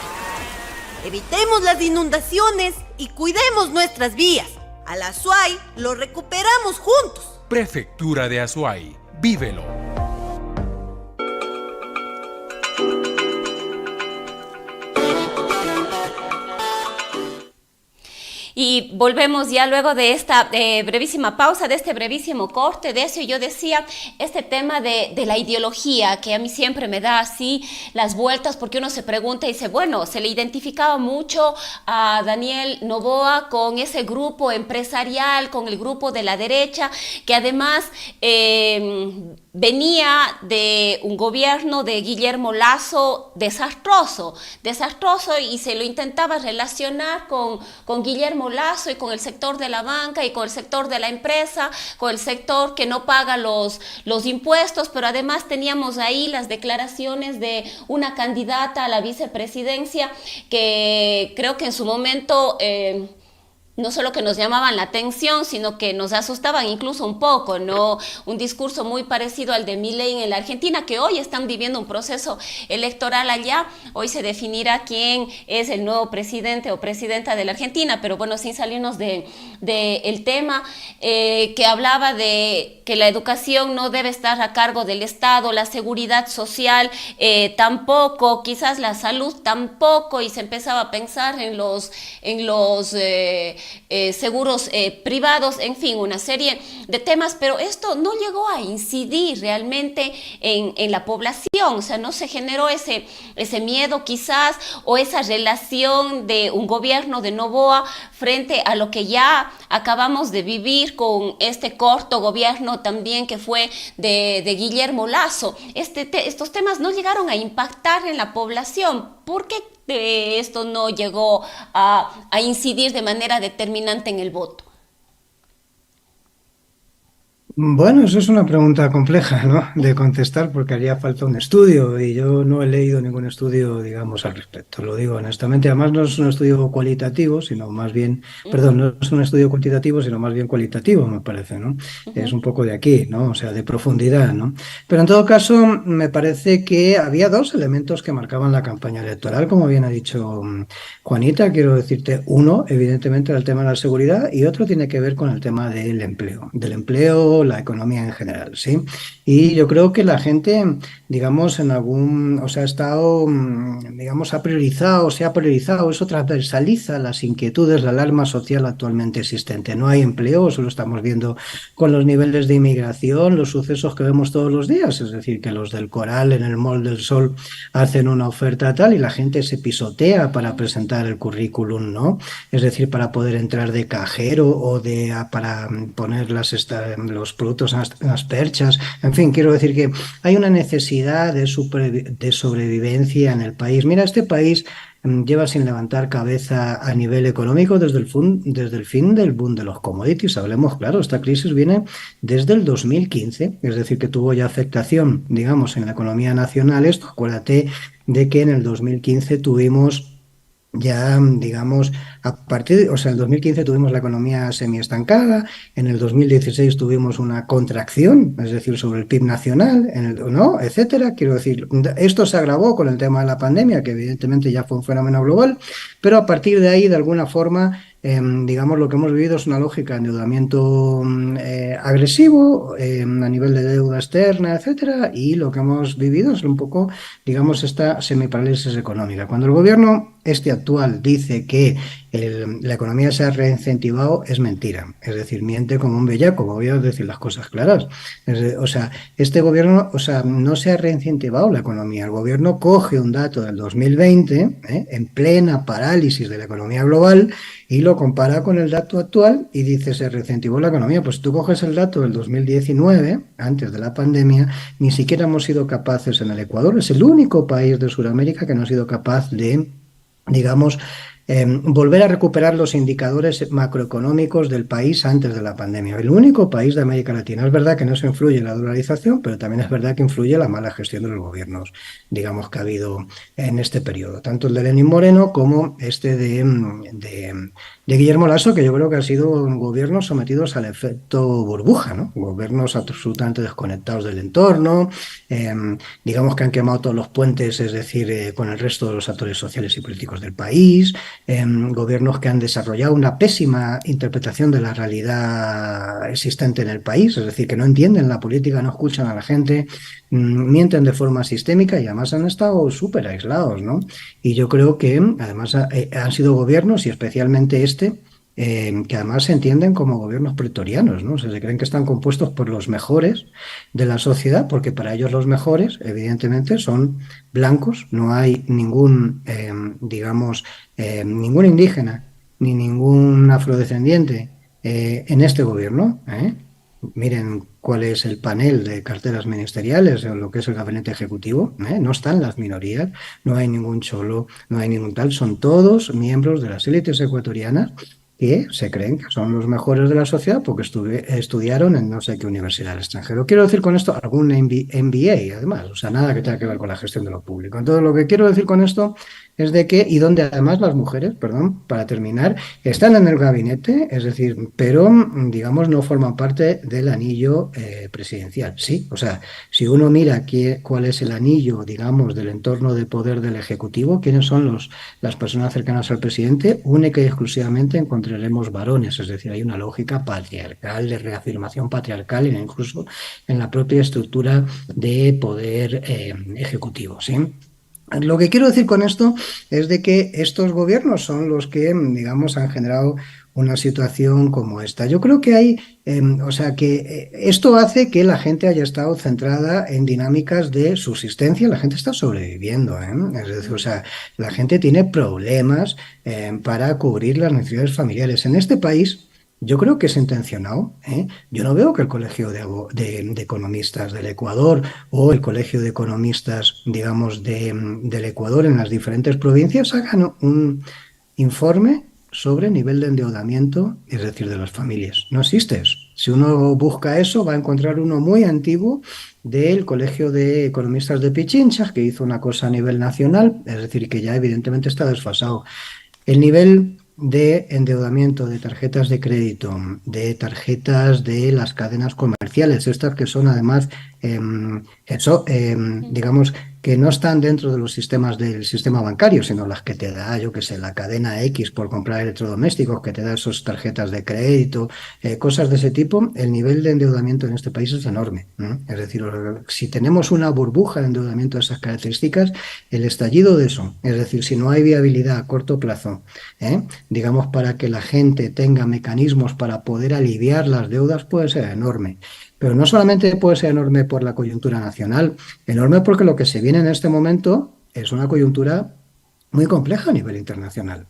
Evitemos las inundaciones y cuidemos nuestras vías. Al Azuay lo recuperamos juntos. Prefectura de Azuay. Vívelo. Y volvemos ya luego de esta brevísima pausa, de este brevísimo corte. De eso yo decía, este tema de la ideología, que a mí siempre me da así las vueltas, porque uno se pregunta y dice, bueno, se le identificaba mucho a Daniel Noboa con ese grupo empresarial, con el grupo de la derecha, que además venía de un gobierno de Guillermo Lasso desastroso, y se lo intentaba relacionar con Guillermo Lasso y con el sector de la banca y con el sector de la empresa, con el sector que no paga los impuestos, pero además teníamos ahí las declaraciones de una candidata a la vicepresidencia que creo que en su momento no solo que nos llamaban la atención, sino que nos asustaban incluso un poco, ¿no? Un discurso muy parecido al de Milei en la Argentina, que hoy están viviendo un proceso electoral allá. Hoy se definirá quién es el nuevo presidente o presidenta de la Argentina, pero bueno, sin salirnos de el tema, que hablaba de que la educación no debe estar a cargo del Estado, la seguridad social tampoco, quizás la salud tampoco, y se empezaba a pensar en los seguros privados, en fin, una serie de temas, pero esto no llegó a incidir realmente en la población, o sea, no se generó ese miedo quizás, o esa relación de un gobierno de Noboa frente a lo que ya acabamos de vivir con este corto gobierno también que fue de Guillermo Lasso. Estos temas no llegaron a impactar en la población. ¿Por qué esto no llegó a incidir de manera determinante en el voto? Bueno, eso es una pregunta compleja, ¿no?, de contestar, porque haría falta un estudio y yo no he leído ningún estudio, digamos, al respecto. Lo digo honestamente. Además, no es un estudio cualitativo, sino más bien, perdón, no es un estudio cuantitativo, sino más bien cualitativo, me parece, ¿no? Es un poco de aquí, ¿no? O sea, de profundidad, ¿no? Pero en todo caso, me parece que había dos elementos que marcaban la campaña electoral, como bien ha dicho Juanita. Quiero decirte, uno, evidentemente, era el tema de la seguridad, y otro tiene que ver con el tema del empleo, la economía en general, ¿sí? Y yo creo que la gente, digamos, ha estado, digamos, se ha priorizado, eso transversaliza las inquietudes, la alarma social actualmente existente. No hay empleo, eso lo estamos viendo con los niveles de inmigración, los sucesos que vemos todos los días, es decir, que los del Coral en el Mall del Sol hacen una oferta tal y la gente se pisotea para presentar el currículum, ¿no? Es decir, para poder entrar de cajero o para poner los productos en las perchas. En fin, quiero decir que hay una necesidad de sobrevivencia en el país. Mira, este país lleva sin levantar cabeza a nivel económico desde el fin del boom de los commodities. Hablemos claro, esta crisis viene desde el 2015, es decir, que tuvo ya afectación, digamos, en la economía nacional. Esto, acuérdate de que en el 2015 tuvimos ya, digamos, en el 2015 tuvimos la economía semiestancada, en el 2016 tuvimos una contracción, es decir, sobre el PIB nacional, ¿no?, etcétera. Quiero decir, esto se agravó con el tema de la pandemia, que evidentemente ya fue un fenómeno global, pero a partir de ahí, de alguna forma, digamos, lo que hemos vivido es una lógica de endeudamiento agresivo a nivel de deuda externa, etcétera, y lo que hemos vivido es un poco, digamos, esta semiparálisis económica. Cuando el gobierno actual dice que la economía se ha reincentivado, es mentira. Es decir, miente como un bellaco, voy a decir las cosas claras. Este gobierno, no se ha reincentivado la economía. El gobierno coge un dato del 2020, en plena parálisis de la economía global, y lo compara con el dato actual y dice, se reincentivó la economía. Pues tú coges el dato del 2019, antes de la pandemia, ni siquiera hemos sido capaces en el Ecuador. Es el único país de Sudamérica que no ha sido capaz de, digamos, volver a recuperar los indicadores macroeconómicos del país antes de la pandemia. El único país de América Latina. Es verdad que no se influye la dolarización, pero también es verdad que influye la mala gestión de los gobiernos, digamos, que ha habido en este periodo. Tanto el de Lenín Moreno como este de Guillermo Lasso, que yo creo que han sido gobiernos sometidos al efecto burbuja, ¿no? Gobiernos absolutamente desconectados del entorno, digamos que han quemado todos los puentes, es decir, con el resto de los actores sociales y políticos del país, gobiernos que han desarrollado una pésima interpretación de la realidad existente en el país, es decir, que no entienden la política, no escuchan a la gente, mienten de forma sistémica y además han estado súper aislados, ¿no? Y yo creo que además han sido gobiernos, y especialmente que además se entienden como gobiernos pretorianos, ¿no? O sea, se creen que están compuestos por los mejores de la sociedad, porque para ellos los mejores, evidentemente, son blancos, no hay ningún, ningún indígena ni ningún afrodescendiente en este gobierno, ¿eh? Miren cuál es el panel de carteras ministeriales o lo que es el gabinete ejecutivo, ¿eh? No están las minorías, no hay ningún cholo, no hay ningún tal, son todos miembros de las élites ecuatorianas que se creen que son los mejores de la sociedad porque estudiaron en no sé qué universidad del extranjero. Quiero decir con esto algún MBA, además, o sea, nada que tenga que ver con la gestión de lo público. Entonces, lo que quiero decir con esto es de que, y donde además las mujeres, perdón, para terminar, están en el gabinete, es decir, pero, digamos, no forman parte del anillo presidencial. Sí, o sea, si uno mira cuál es el anillo, digamos, del entorno de poder del Ejecutivo, quiénes son las personas cercanas al presidente, única y exclusivamente encontraremos varones, es decir, hay una lógica patriarcal, de reafirmación patriarcal, incluso en la propia estructura de poder ejecutivo, ¿sí? Lo que quiero decir con esto es de que estos gobiernos son los que, digamos, han generado una situación como esta. Yo creo que hay, esto hace que la gente haya estado centrada en dinámicas de subsistencia. La gente está sobreviviendo, ¿eh? Es decir, o sea, la gente tiene problemas para cubrir las necesidades familiares. En este país, yo creo que es intencionado, ¿eh? Yo no veo que el Colegio de Economistas del Ecuador o el Colegio de Economistas, digamos, del Ecuador en las diferentes provincias hagan un informe sobre nivel de endeudamiento, es decir, de las familias. No existe eso. Si uno busca eso, va a encontrar uno muy antiguo del Colegio de Economistas de Pichincha, que hizo una cosa a nivel nacional, es decir, que ya evidentemente está desfasado. El nivel de endeudamiento de tarjetas de crédito, de tarjetas de las cadenas comerciales, estas que son además, digamos, que no están dentro de los sistemas del sistema bancario, sino las que te da, yo qué sé, la cadena X por comprar electrodomésticos, que te da esas tarjetas de crédito, cosas de ese tipo. El nivel de endeudamiento en este país es enorme, ¿no? Es decir, si tenemos una burbuja de endeudamiento de esas características, el estallido de eso, es decir, si no hay viabilidad a corto plazo, digamos, para que la gente tenga mecanismos para poder aliviar las deudas, puede ser enorme. Pero no solamente puede ser enorme por la coyuntura nacional, enorme porque lo que se viene en este momento es una coyuntura muy compleja a nivel internacional.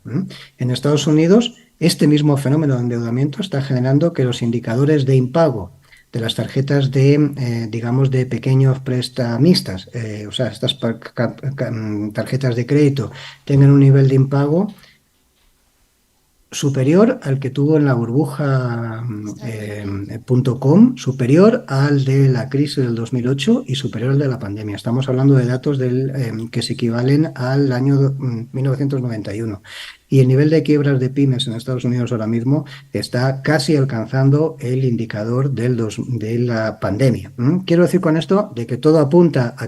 En Estados Unidos, este mismo fenómeno de endeudamiento está generando que los indicadores de impago de las tarjetas digamos, de pequeños prestamistas, o sea, estas tarjetas de crédito tengan un nivel de impago superior al que tuvo en la burbuja .com, superior al de la crisis del 2008 y superior al de la pandemia. Estamos hablando de datos que se equivalen al año 1991. Y el nivel de quiebras de pymes en Estados Unidos ahora mismo está casi alcanzando el indicador de la pandemia. Quiero decir con esto de que todo apunta a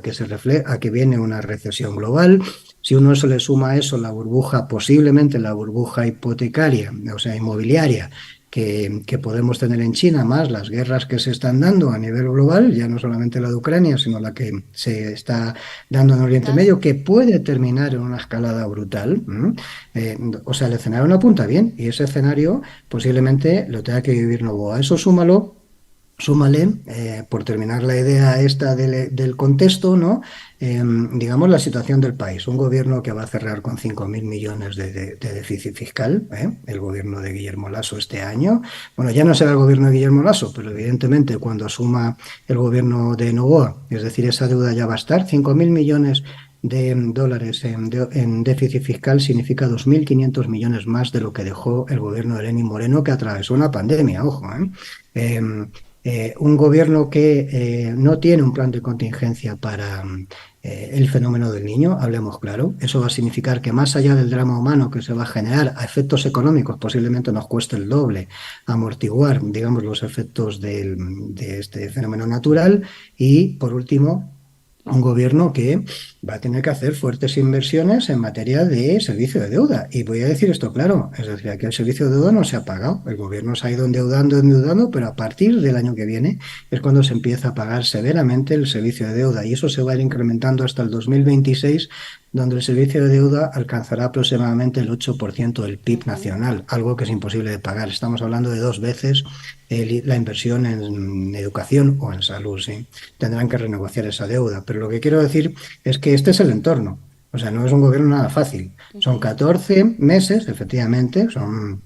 que viene una recesión global. Si uno se le suma a eso la burbuja, posiblemente la burbuja hipotecaria, o sea, inmobiliaria, que podemos tener en China, más las guerras que se están dando a nivel global, ya no solamente la de Ucrania, sino la que se está dando en Oriente Medio, que puede terminar en una escalada brutal. O sea, el escenario no apunta bien y ese escenario posiblemente lo tenga que vivir Novoa. A eso súmale, por terminar la idea esta del contexto, ¿no? Digamos, la situación del país. Un gobierno que va a cerrar con 5.000 millones de déficit fiscal, el gobierno de Guillermo Lasso este año. Bueno, ya no será el gobierno de Guillermo Lasso, pero evidentemente cuando asuma el gobierno de Noboa, es decir, esa deuda ya va a estar. 5.000 millones de dólares en déficit fiscal significa 2.500 millones más de lo que dejó el gobierno de Lenín Moreno, que atravesó una pandemia, ojo, ¿eh? Un gobierno que no tiene un plan de contingencia para el fenómeno del niño, hablemos claro. Eso va a significar que más allá del drama humano que se va a generar a efectos económicos, posiblemente nos cueste el doble amortiguar, digamos, los efectos de este fenómeno natural. Y, por último, un gobierno que va a tener que hacer fuertes inversiones en materia de servicio de deuda. Y voy a decir esto claro, es decir, aquí el servicio de deuda no se ha pagado. El gobierno se ha ido endeudando, pero a partir del año que viene es cuando se empieza a pagar severamente el servicio de deuda. Y eso se va a ir incrementando hasta el 2026, donde el servicio de deuda alcanzará aproximadamente el 8% del PIB nacional, algo que es imposible de pagar. Estamos hablando de 2 veces la inversión en educación o en salud, ¿sí? Tendrán que renegociar esa deuda. Pero lo que quiero decir es que este es el entorno. O sea, no es un gobierno nada fácil. Son 14 meses, efectivamente, son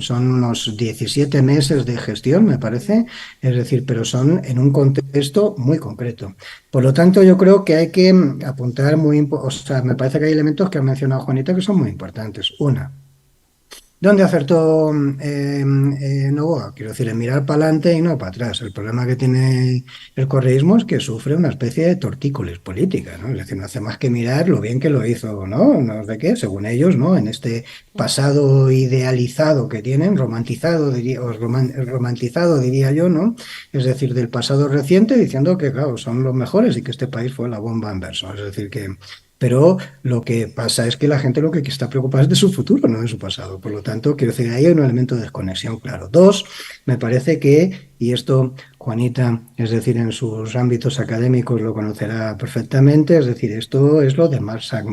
unos 17 meses de gestión, me parece, es decir, pero son en un contexto muy concreto. Por lo tanto, yo creo que hay que apuntar o sea, me parece que hay elementos que ha mencionado Juanita que son muy importantes. Una, ¿dónde acertó Novoa? Quiero decir, en mirar para adelante y no para atrás. El problema que tiene el correísmo es que sufre una especie de tortícolis política, ¿no? Es decir, no hace más que mirar lo bien que lo hizo, ¿no? No sé qué, según ellos, ¿no? En este pasado idealizado que tienen, romantizado diría yo, ¿no? Es decir, del pasado reciente, diciendo que, claro, son los mejores y que este país fue la bomba en verso. Es decir, que... Pero lo que pasa es que la gente lo que está preocupada es de su futuro, no de su pasado. Por lo tanto, quiero decir, ahí hay un elemento de desconexión, claro. 2, me parece que, y esto Juanita, es decir, en sus ámbitos académicos lo conocerá perfectamente, es decir, esto es lo de Marshall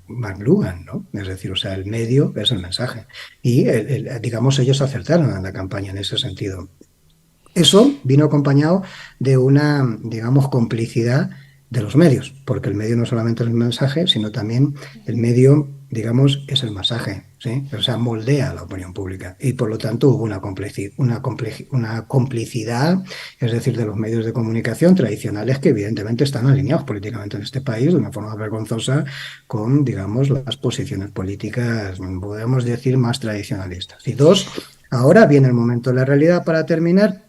McLuhan, ¿no? Es decir, o sea, el medio es el mensaje. Y, digamos, ellos acertaron en la campaña en ese sentido. Eso vino acompañado de una, digamos, complicidad de los medios, porque el medio no solamente es el mensaje, sino también el medio, digamos, es el masaje, ¿sí? O sea, moldea la opinión pública y por lo tanto hubo una complicidad, es decir, de los medios de comunicación tradicionales que evidentemente están alineados políticamente en este país de una forma vergonzosa con, digamos, las posiciones políticas, podemos decir, más tradicionalistas. Y 2, ahora viene el momento de la realidad para terminar,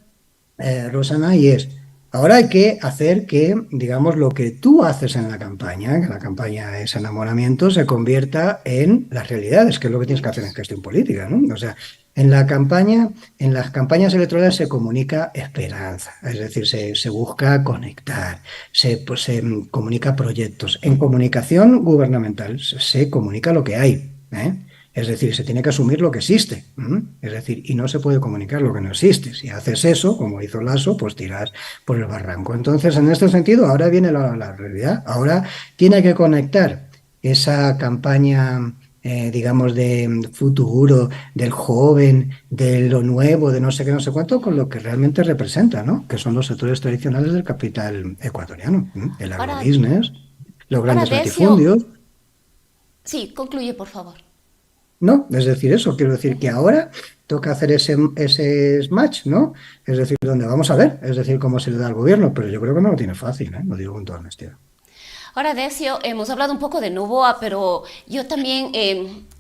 Rosana, y es... Ahora hay que hacer que, digamos, lo que tú haces en la campaña, que la campaña es enamoramiento, se convierta en las realidades, que es lo que tienes que hacer en gestión política, ¿no? O sea, en las campañas electorales se comunica esperanza, es decir, se busca conectar, se comunica proyectos. En comunicación gubernamental se comunica lo que hay, ¿eh? Es decir, se tiene que asumir lo que existe. Es decir, y no se puede comunicar lo que no existe. Si haces eso, como hizo Lasso, pues tiras por el barranco. Entonces, en este sentido, ahora viene la realidad. Ahora tiene que conectar esa campaña, digamos, de futuro, del joven, de lo nuevo, de no sé qué, no sé cuánto, con lo que realmente representa, ¿no? Que son los sectores tradicionales del capital ecuatoriano. El agrobusiness, los grandes latifundios. Sí, concluye, por favor. No, es decir, eso, quiero decir que ahora toca hacer ese match, ¿no? Es decir, donde vamos a ver, es decir, cómo se le da al gobierno, pero yo creo que no lo tiene fácil, ¿eh? Lo digo con toda honestidad. Ahora, Decio, hemos hablado un poco de Novoa, pero yo también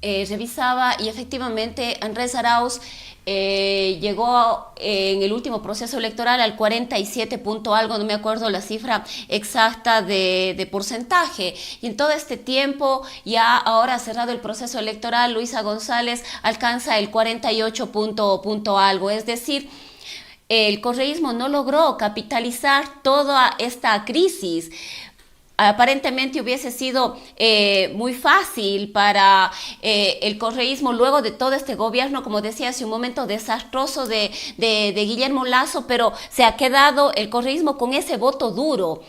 revisaba y efectivamente Andrés Arauz llegó en el último proceso electoral al 47 punto algo, no me acuerdo la cifra exacta de porcentaje. Y en todo este tiempo, ya ahora cerrado el proceso electoral, Luisa González alcanza el 48 punto algo. Es decir, el correísmo no logró capitalizar toda esta crisis. Aparentemente hubiese sido muy fácil para el correísmo luego de todo este gobierno, como decía hace un momento, desastroso de Guillermo Lasso, pero se ha quedado el correísmo con ese voto duro.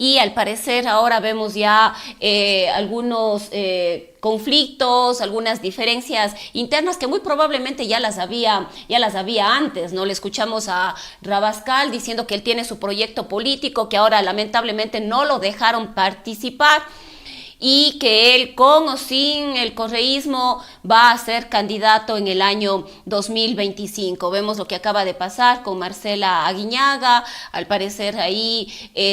Y al parecer ahora vemos ya algunos conflictos, algunas diferencias internas que muy probablemente ya las había antes, ¿no? Le escuchamos a Rabascal diciendo que él tiene su proyecto político, que ahora lamentablemente no lo dejaron participar. y que él, con o sin el correísmo, va a ser candidato en el año 2025. Vemos lo que acaba de pasar con Marcela Aguiñaga. Al parecer ahí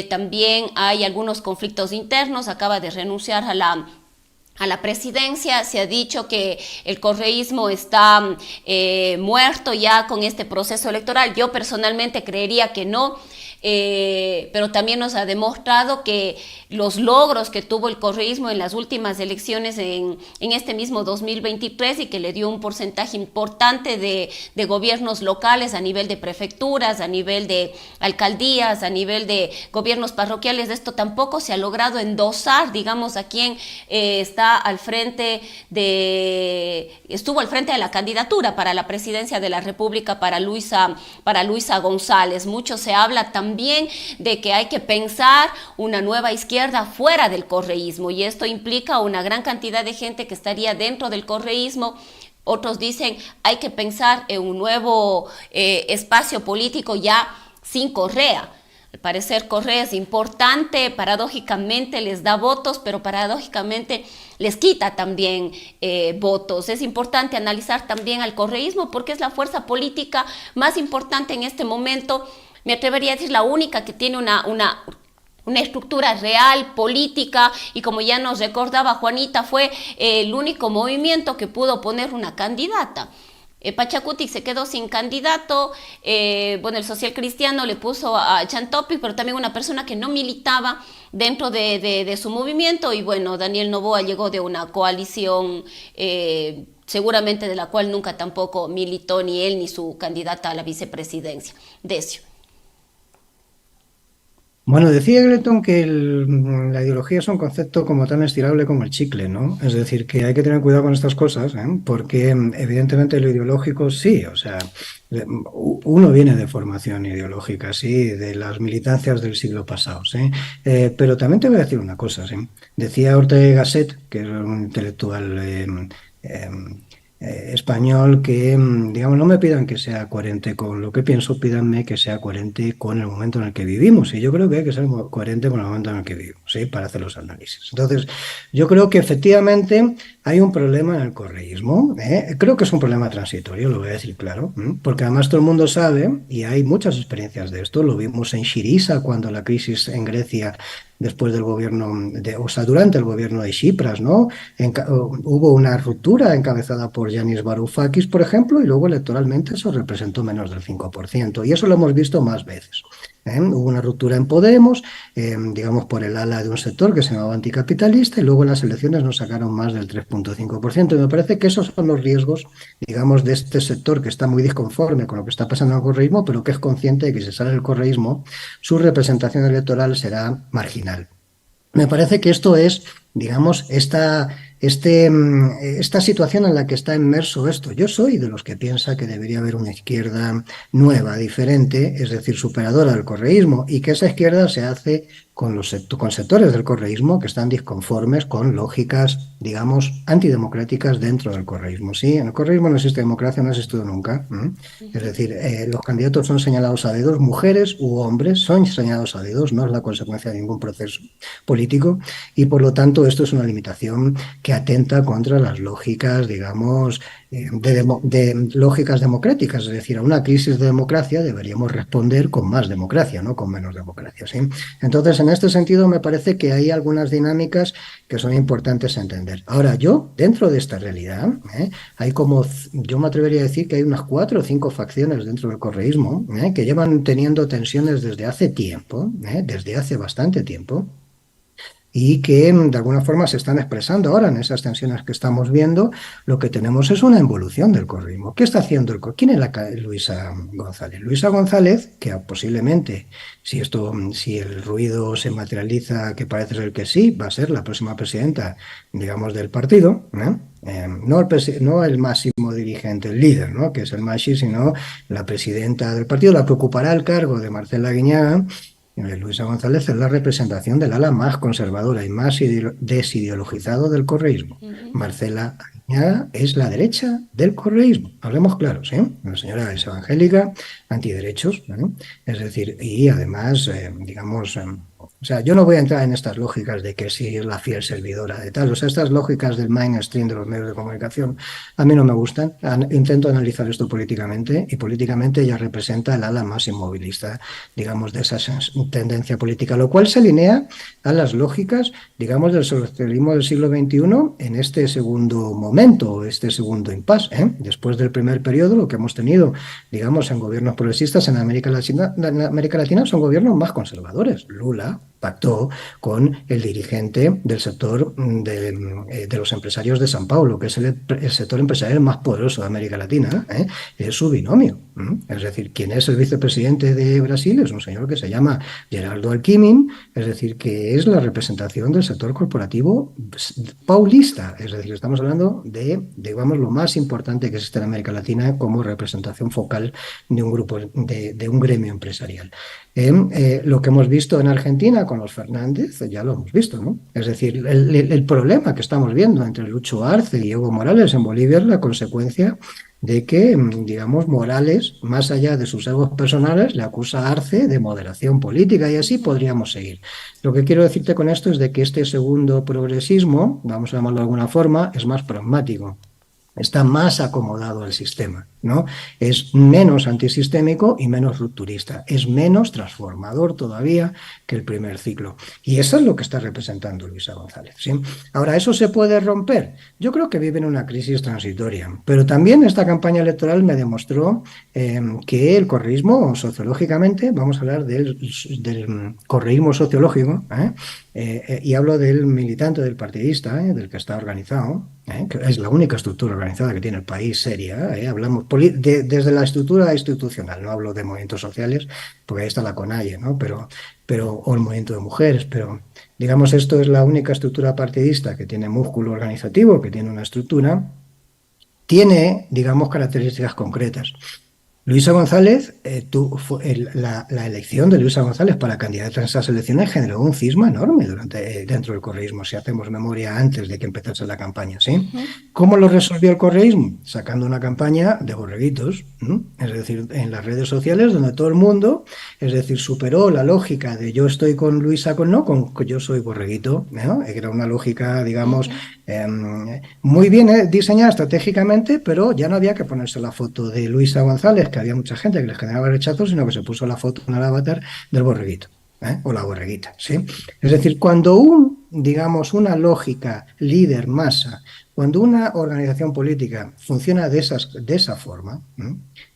también hay algunos conflictos internos. Acaba de renunciar a la presidencia. Se ha dicho que el correísmo está muerto ya con este proceso electoral. Yo personalmente creería que no, pero también nos ha demostrado que los logros que tuvo el correísmo en las últimas elecciones en este mismo 2023 y que le dio un porcentaje importante de gobiernos locales a nivel de prefecturas, a nivel de alcaldías, a nivel de gobiernos parroquiales, esto tampoco se ha logrado endosar, digamos, a quien estuvo al frente de la candidatura para la presidencia de la República para Luisa González. Mucho se habla también de que hay que pensar una nueva izquierda fuera del correísmo, y esto implica una gran cantidad de gente que estaría dentro del correísmo. Otros dicen hay que pensar en un nuevo espacio político ya sin Correa. Al parecer Correa es importante, paradójicamente les da votos, pero paradójicamente les quita también votos. Es importante analizar también al correísmo porque es la fuerza política más importante en este momento. Me atrevería a decir la única que tiene una estructura real, política, y como ya nos recordaba Juanita, fue el único movimiento que pudo poner una candidata. Pachacutic se quedó sin candidato, el Social Cristiano le puso a Chantopi, pero también una persona que no militaba dentro de su movimiento, y bueno, Daniel Noboa llegó de una coalición seguramente de la cual nunca tampoco militó ni él ni su candidata a la vicepresidencia. Decio. Bueno, decía Gleton que la ideología es un concepto como tan estirable como el chicle, ¿no? Es decir, que hay que tener cuidado con estas cosas, porque evidentemente lo ideológico sí, o sea, uno viene de formación ideológica, sí, de las militancias del siglo pasado, ¿sí? Pero también te voy a decir una cosa, ¿sí? Decía Ortega y Gasset, que es un intelectual español, que, digamos, no me pidan que sea coherente con lo que pienso, pídanme que sea coherente con el momento en el que vivimos. Y yo creo que hay que ser coherente con el momento en el que vivimos, ¿sí? Para hacer los análisis. Entonces, yo creo que efectivamente hay un problema en el correísmo. Creo que es un problema transitorio, lo voy a decir claro, porque además todo el mundo sabe, y hay muchas experiencias de esto, lo vimos en Syriza cuando la crisis en Grecia después del gobierno, durante el gobierno de Tsipras, ¿no? Hubo una ruptura encabezada por Yanis Varoufakis, por ejemplo, y luego electoralmente eso representó menos del 5%, y eso lo hemos visto más veces. Hubo una ruptura en Podemos, digamos por el ala de un sector que se llamaba anticapitalista, y luego en las elecciones nos sacaron más del 3,5%, y me parece que esos son los riesgos, digamos, de este sector que está muy disconforme con lo que está pasando en el correísmo, pero que es consciente de que si sale el correísmo, su representación electoral será marginal. Me parece que esto es, digamos, esta situación en la que está inmerso esto. Yo soy de los que piensa que debería haber una izquierda nueva, diferente, es decir, superadora del correísmo, y que esa izquierda se hace con sectores del correísmo que están disconformes con lógicas, digamos, antidemocráticas dentro del correísmo. Sí, en el correísmo no existe democracia, no ha existido nunca. Es decir, los candidatos son señalados a dedos, mujeres u hombres son señalados a dedos, no es la consecuencia de ningún proceso político, y por lo tanto esto es una limitación que atenta contra las lógicas, digamos, de lógicas democráticas. Es decir, a una crisis de democracia deberíamos responder con más democracia, no con menos democracia, ¿sí? Entonces, en este sentido, me parece que hay algunas dinámicas que son importantes a entender. Ahora, dentro de esta realidad, yo me atrevería a decir que hay unas 4 o 5 facciones dentro del correísmo que llevan teniendo tensiones desde hace tiempo, desde hace bastante tiempo, y que de alguna forma se están expresando ahora en esas tensiones que estamos viendo. Lo que tenemos es una involución del correísmo. ¿Qué está haciendo el correísmo? ¿Quién es Luisa González? Luisa González, que posiblemente, si el ruido se materializa, que parece ser que sí, va a ser la próxima presidenta, digamos, del partido, no el máximo dirigente, el líder, ¿no? Que es el Mashi, sino la presidenta del partido, la que ocupará el cargo de Marcela Aguiñaga. Luisa González es la representación del ala más conservadora y más desideologizado del correísmo. Marcela Aguiñaga es la derecha del correísmo. Hablemos claro, ¿sí? La señora es evangélica, antiderechos, ¿no? Es decir, y además, digamos, O sea, yo no voy a entrar en estas lógicas de que si es la fiel servidora de tal. O sea, estas lógicas del mainstream de los medios de comunicación a mí no me gustan. Intento analizar esto políticamente y políticamente ella representa el ala más inmovilista, digamos, de esa tendencia política, lo cual se alinea a las lógicas, digamos, del socialismo del siglo XXI en este segundo momento, este segundo impasse. Después del primer periodo, lo que hemos tenido, digamos, en gobiernos progresistas en América Latina son gobiernos más conservadores. Lula pactó con el dirigente del sector de los empresarios de San Paulo, que es el sector empresarial más poderoso de América Latina, es su binomio. Es decir, quien es el vicepresidente de Brasil es un señor que se llama Geraldo Alckmin, es decir, que es la representación del sector corporativo paulista. Es decir, estamos hablando de, digamos, lo más importante que existe en América Latina como representación focal de un grupo, de un gremio empresarial. Lo que hemos visto en Argentina con los Fernández, ya lo hemos visto, ¿no? Es decir, el problema que estamos viendo entre Lucho Arce y Evo Morales en Bolivia es la consecuencia de que, digamos, Morales, más allá de sus egos personales, le acusa a Arce de moderación política y así podríamos seguir. Lo que quiero decirte con esto es de que este segundo progresismo, vamos a llamarlo de alguna forma, es más pragmático. Está más acomodado al sistema, ¿no? Es menos antisistémico y menos rupturista. Es menos transformador todavía que el primer ciclo. Y eso es lo que está representando Luisa González, ¿sí? Ahora, ¿eso se puede romper? Yo creo que viven una crisis transitoria. Pero también esta campaña electoral me demostró que el correísmo, sociológicamente, vamos a hablar del correísmo sociológico, y hablo del militante, del partidista, del que está organizado, que es la única estructura organizada que tiene el país seria. Hablamos desde la estructura institucional, no hablo de movimientos sociales, porque ahí está la CONAIE, ¿no? o el movimiento de mujeres, pero digamos esto es la única estructura partidista que tiene músculo organizativo, que tiene una estructura, tiene, digamos, características concretas. Luisa González, la elección de Luisa González para candidata en esas elecciones generó un cisma enorme dentro del correísmo, si hacemos memoria antes de que empezase la campaña, ¿sí? ¿Cómo lo resolvió el correísmo? Sacando una campaña de borreguitos, ¿no? Es decir, en las redes sociales donde todo el mundo, es decir, superó la lógica de yo estoy con Luisa con yo soy borreguito, ¿no? Era una lógica, digamos, muy bien diseñada estratégicamente, pero ya no había que ponerse la foto de Luisa González, que había mucha gente que le generaba rechazo, sino que se puso la foto en el avatar del borreguito, o la borreguita, ¿sí? Es decir, cuando digamos, una lógica líder masa, cuando una organización política funciona de esa forma,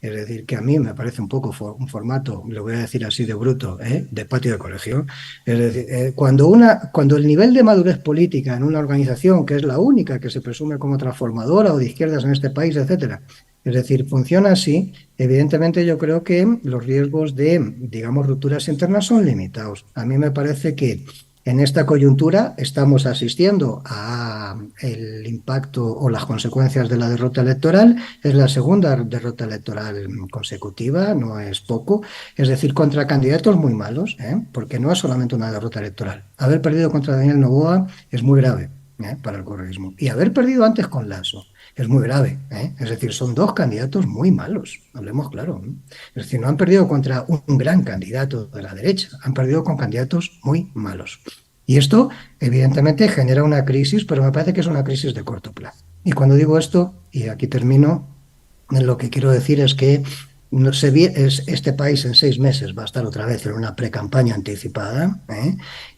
es decir, que a mí me parece un poco un formato, lo voy a decir así de bruto, de patio de colegio, es decir, cuando el nivel de madurez política en una organización, que es la única que se presume como transformadora o de izquierdas en este país, etcétera, es decir, funciona así, evidentemente yo creo que los riesgos de, digamos, rupturas internas son limitados. A mí me parece que en esta coyuntura estamos asistiendo a el impacto o las consecuencias de la derrota electoral. Es la segunda derrota electoral consecutiva, no es poco. Es decir, contra candidatos muy malos, porque no es solamente una derrota electoral. Haber perdido contra Daniel Noboa es muy grave para el correísmo. Y haber perdido antes con Lasso es muy grave. Es decir, son dos candidatos muy malos, hablemos claro. Es decir, no han perdido contra un gran candidato de la derecha, han perdido con candidatos muy malos. Y esto, evidentemente, genera una crisis, pero me parece que es una crisis de corto plazo. Y cuando digo esto, y aquí termino, lo que quiero decir es que este país en 6 meses va a estar otra vez en una pre-campaña anticipada,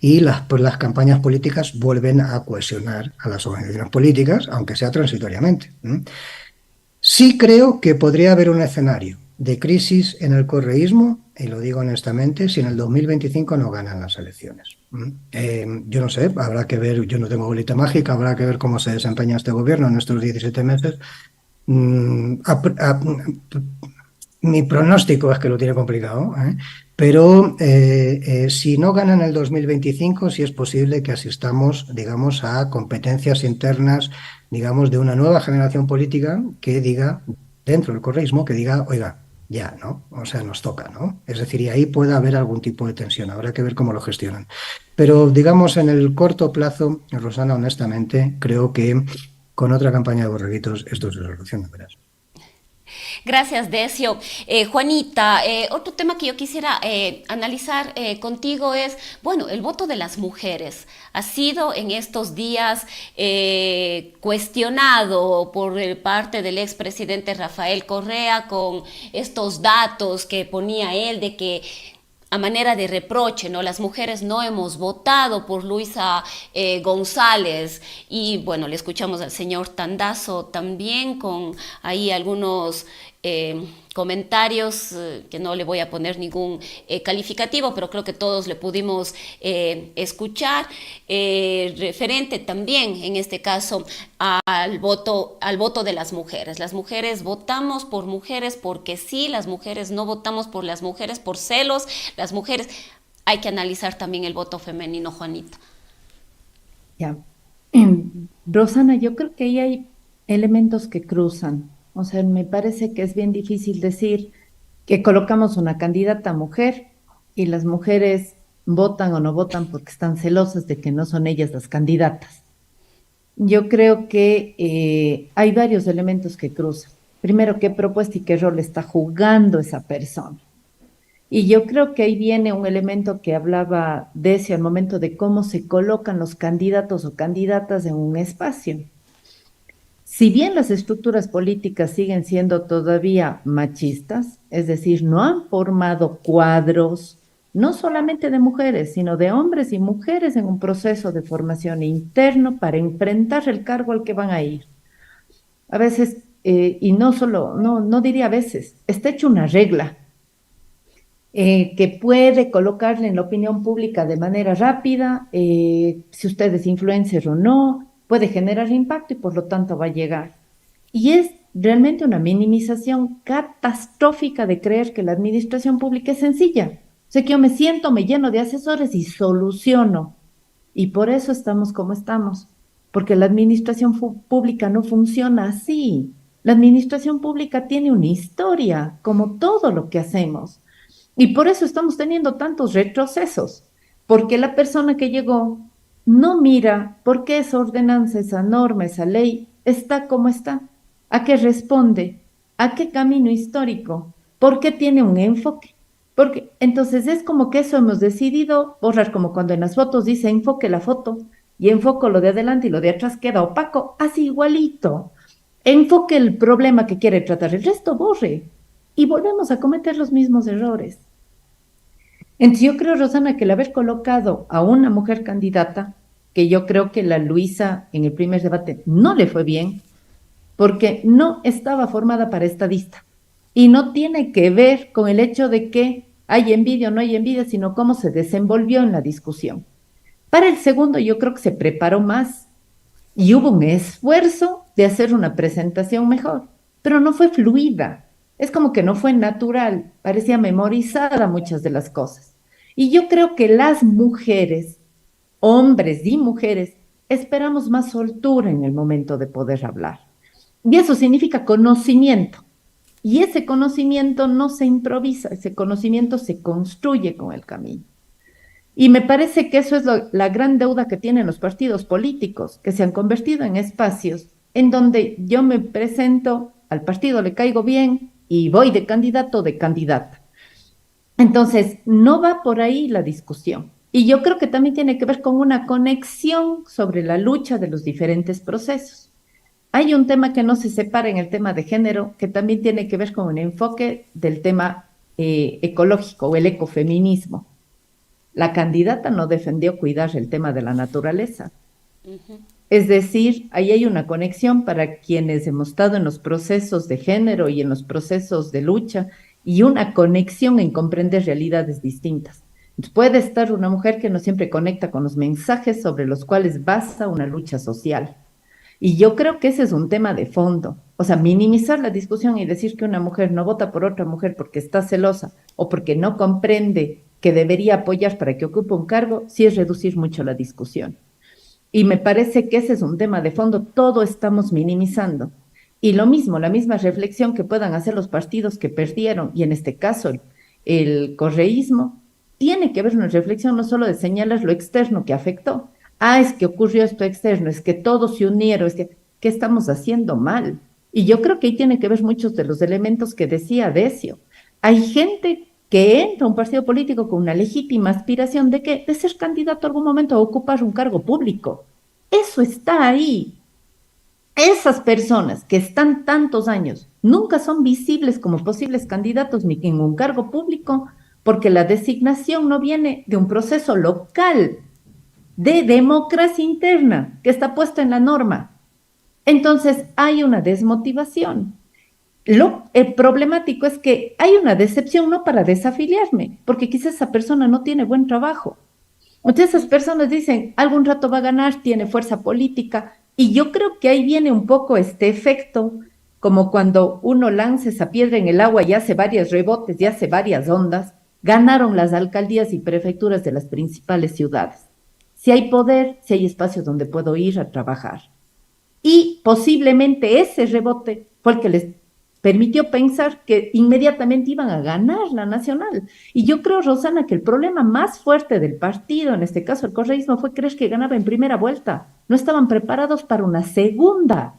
y las campañas políticas vuelven a cohesionar a las organizaciones políticas, aunque sea transitoriamente. Sí creo que podría haber un escenario de crisis en el correísmo, y lo digo honestamente, si en el 2025 no ganan las elecciones. Yo no sé, habrá que ver, yo no tengo bolita mágica, habrá que ver cómo se desempeña este gobierno en estos 17 meses. Mi pronóstico es que lo tiene complicado, pero si no ganan el 2025, sí es posible que asistamos, digamos, a competencias internas, digamos, de una nueva generación política que diga, dentro del correísmo, que diga, oiga, ya, ¿no? O sea, nos toca, ¿no? Es decir, y ahí puede haber algún tipo de tensión, habrá que ver cómo lo gestionan. Pero, digamos, en el corto plazo, Rosana, honestamente, creo que con otra campaña de borreguitos esto se soluciona, verás. Gracias, Decio. Juanita, otro tema que yo quisiera analizar contigo es, bueno, el voto de las mujeres. Ha sido en estos días cuestionado por parte del expresidente Rafael Correa con estos datos que ponía él de que a manera de reproche, ¿no? Las mujeres no hemos votado por Luisa González y bueno, le escuchamos al señor Tandazo también con ahí algunos comentarios que no le voy a poner ningún calificativo, pero creo que todos le pudimos escuchar, referente también en este caso al voto de las mujeres. Las mujeres votamos por mujeres porque sí, las mujeres no votamos por las mujeres por celos, las mujeres, hay que analizar también el voto femenino, Juanita. Ya. Rosana, yo creo que ahí hay elementos que cruzan. O sea, me parece que es bien difícil decir que colocamos una candidata mujer y las mujeres votan o no votan porque están celosas de que no son ellas las candidatas. Yo creo que hay varios elementos que cruzan. Primero, qué propuesta y qué rol está jugando esa persona. Y yo creo que ahí viene un elemento que hablaba Decio al momento de cómo se colocan los candidatos o candidatas en un espacio. Si bien las estructuras políticas siguen siendo todavía machistas, es decir, no han formado cuadros, no solamente de mujeres, sino de hombres y mujeres en un proceso de formación interno para enfrentar el cargo al que van a ir. A veces, y no solo, no diría a veces, está hecho una regla que puede colocarle en la opinión pública de manera rápida, si usted es influencer o no, puede generar impacto y por lo tanto va a llegar. Y es realmente una minimización catastrófica de creer que la administración pública es sencilla. O sea, que yo me siento, me lleno de asesores y soluciono. Y por eso estamos como estamos, porque la administración pública no funciona así. La administración pública tiene una historia, como todo lo que hacemos. Y por eso estamos teniendo tantos retrocesos, porque la persona que llegó no mira por qué esa ordenanza, esa norma, esa ley está como está, a qué responde, a qué camino histórico, por qué tiene un enfoque. Porque entonces es como que eso hemos decidido borrar, como cuando en las fotos dice enfoque la foto y enfoco lo de adelante y lo de atrás queda opaco, así igualito. Enfoque el problema que quiere tratar, el resto borre y volvemos a cometer los mismos errores. Entonces yo creo, Rosana, que el haber colocado a una mujer candidata, que yo creo que la Luisa en el primer debate no le fue bien, porque no estaba formada para estadista. Y no tiene que ver con el hecho de que hay envidia o no hay envidia, sino cómo se desenvolvió en la discusión. Para el segundo yo creo que se preparó más y hubo un esfuerzo de hacer una presentación mejor, pero no fue fluida. Es como que no fue natural, parecía memorizada muchas de las cosas. Y yo creo que las mujeres, hombres y mujeres, esperamos más soltura en el momento de poder hablar. Y eso significa conocimiento. Y ese conocimiento no se improvisa, ese conocimiento se construye con el camino. Y me parece que eso es la gran deuda que tienen los partidos políticos, que se han convertido en espacios en donde yo me presento, al partido le caigo bien y voy de candidato o de candidata. Entonces, no va por ahí la discusión. Y yo creo que también tiene que ver con una conexión sobre la lucha de los diferentes procesos. Hay un tema que no se separa en el tema de género, que también tiene que ver con un enfoque del tema ecológico o el ecofeminismo. La candidata no defendió cuidar el tema de la naturaleza. Es decir, ahí hay una conexión para quienes hemos estado en los procesos de género y en los procesos de lucha y una conexión en comprender realidades distintas. Entonces, puede estar una mujer que no siempre conecta con los mensajes sobre los cuales basa una lucha social. Y yo creo que ese es un tema de fondo. O sea, minimizar la discusión y decir que una mujer no vota por otra mujer porque está celosa o porque no comprende que debería apoyar para que ocupe un cargo, sí es reducir mucho la discusión. Y me parece que ese es un tema de fondo, todo estamos minimizando. Y lo mismo, la misma reflexión que puedan hacer los partidos que perdieron, y en este caso el correísmo, tiene que haber una reflexión no solo de señalar lo externo que afectó. Es que ocurrió esto externo, es que todos se unieron, ¿qué estamos haciendo mal? Y yo creo que ahí tiene que ver muchos de los elementos que decía Decio. Hay gente que entra a un partido político con una legítima aspiración de que de ser candidato a algún momento a ocupar un cargo público. Eso está ahí. Esas personas que están tantos años nunca son visibles como posibles candidatos ni en un cargo público porque la designación no viene de un proceso local de democracia interna que está puesta en la norma. Entonces hay una desmotivación. Lo problemático es que hay una decepción no para desafiliarme, porque quizás esa persona no tiene buen trabajo. Entonces esas personas dicen, algún rato va a ganar, tiene fuerza política, y yo creo que ahí viene un poco este efecto, como cuando uno lanza esa piedra en el agua y hace varios rebotes y hace varias ondas, ganaron las alcaldías y prefecturas de las principales ciudades. Si hay poder, si hay espacios donde puedo ir a trabajar. Y posiblemente ese rebote fue el que les permitió pensar que inmediatamente iban a ganar la nacional. Y yo creo, Rosana, que el problema más fuerte del partido, en este caso el correísmo, fue creer que ganaba en primera vuelta. No estaban preparados para una segunda.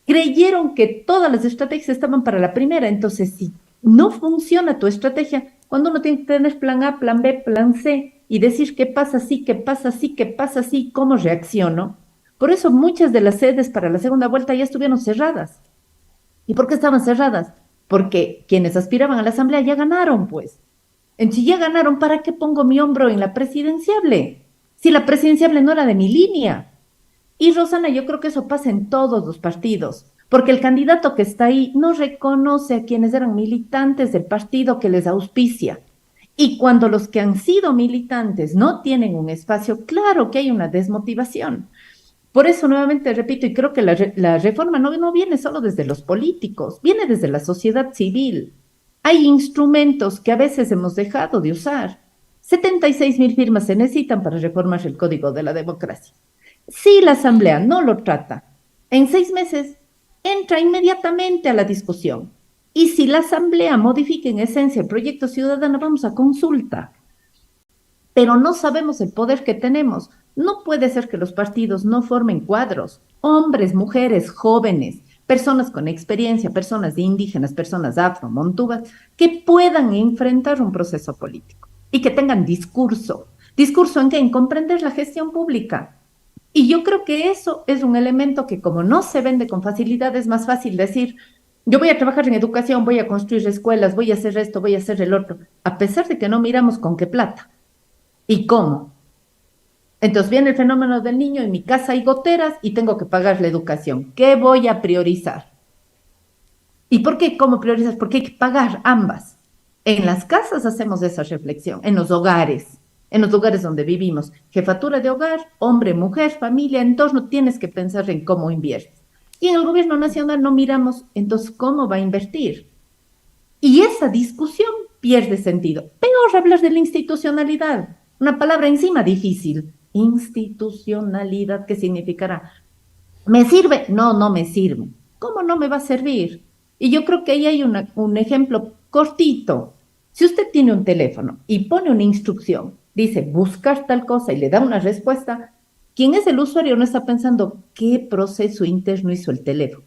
Creyeron que todas las estrategias estaban para la primera. Entonces, si no funciona tu estrategia, cuando uno tiene que tener plan A, plan B, plan C, y decir qué pasa así, qué pasa así, qué pasa así, cómo reacciono. Por eso muchas de las sedes para la segunda vuelta ya estuvieron cerradas. ¿Y por qué estaban cerradas? Porque quienes aspiraban a la asamblea ya ganaron, pues. Entonces, si ya ganaron, ¿para qué pongo mi hombro en la presidenciable? Si la presidenciable no era de mi línea. Y Rosana, yo creo que eso pasa en todos los partidos, porque el candidato que está ahí no reconoce a quienes eran militantes del partido que les auspicia. Y cuando los que han sido militantes no tienen un espacio, claro que hay una desmotivación. Por eso, nuevamente repito, y creo que la reforma no viene solo desde los políticos, viene desde la sociedad civil. Hay instrumentos que a veces hemos dejado de usar. 76,000 firmas se necesitan para reformar el Código de la Democracia. Si la Asamblea no lo trata, en 6 meses entra inmediatamente a la discusión. Y si la Asamblea modifica en esencia el proyecto ciudadano, vamos a consulta. Pero no sabemos el poder que tenemos. No puede ser que los partidos no formen cuadros, hombres, mujeres, jóvenes, personas con experiencia, personas indígenas, personas afro, montúbas, que puedan enfrentar un proceso político y que tengan discurso. ¿Discurso en qué? En comprender la gestión pública. Y yo creo que eso es un elemento que como no se vende con facilidad, es más fácil decir, yo voy a trabajar en educación, voy a construir escuelas, voy a hacer esto, voy a hacer el otro, a pesar de que no miramos con qué plata y cómo. Entonces viene el fenómeno del niño, en mi casa hay goteras y tengo que pagar la educación. ¿Qué voy a priorizar? ¿Y por qué? ¿Cómo priorizas? Porque hay que pagar ambas. En las casas hacemos esa reflexión, en los lugares donde vivimos. Jefatura de hogar, hombre, mujer, familia, entorno, tienes que pensar en cómo inviertes. Y en el gobierno nacional no miramos, entonces, ¿cómo va a invertir? Y esa discusión pierde sentido. Peor hablar de la institucionalidad, una palabra encima difícil. Institucionalidad, ¿qué significará? ¿Me sirve? No, no me sirve. ¿Cómo no me va a servir? Y yo creo que ahí hay un ejemplo cortito. Si usted tiene un teléfono y pone una instrucción, dice buscar tal cosa y le da una respuesta, quien es el usuario no está pensando qué proceso interno hizo el teléfono.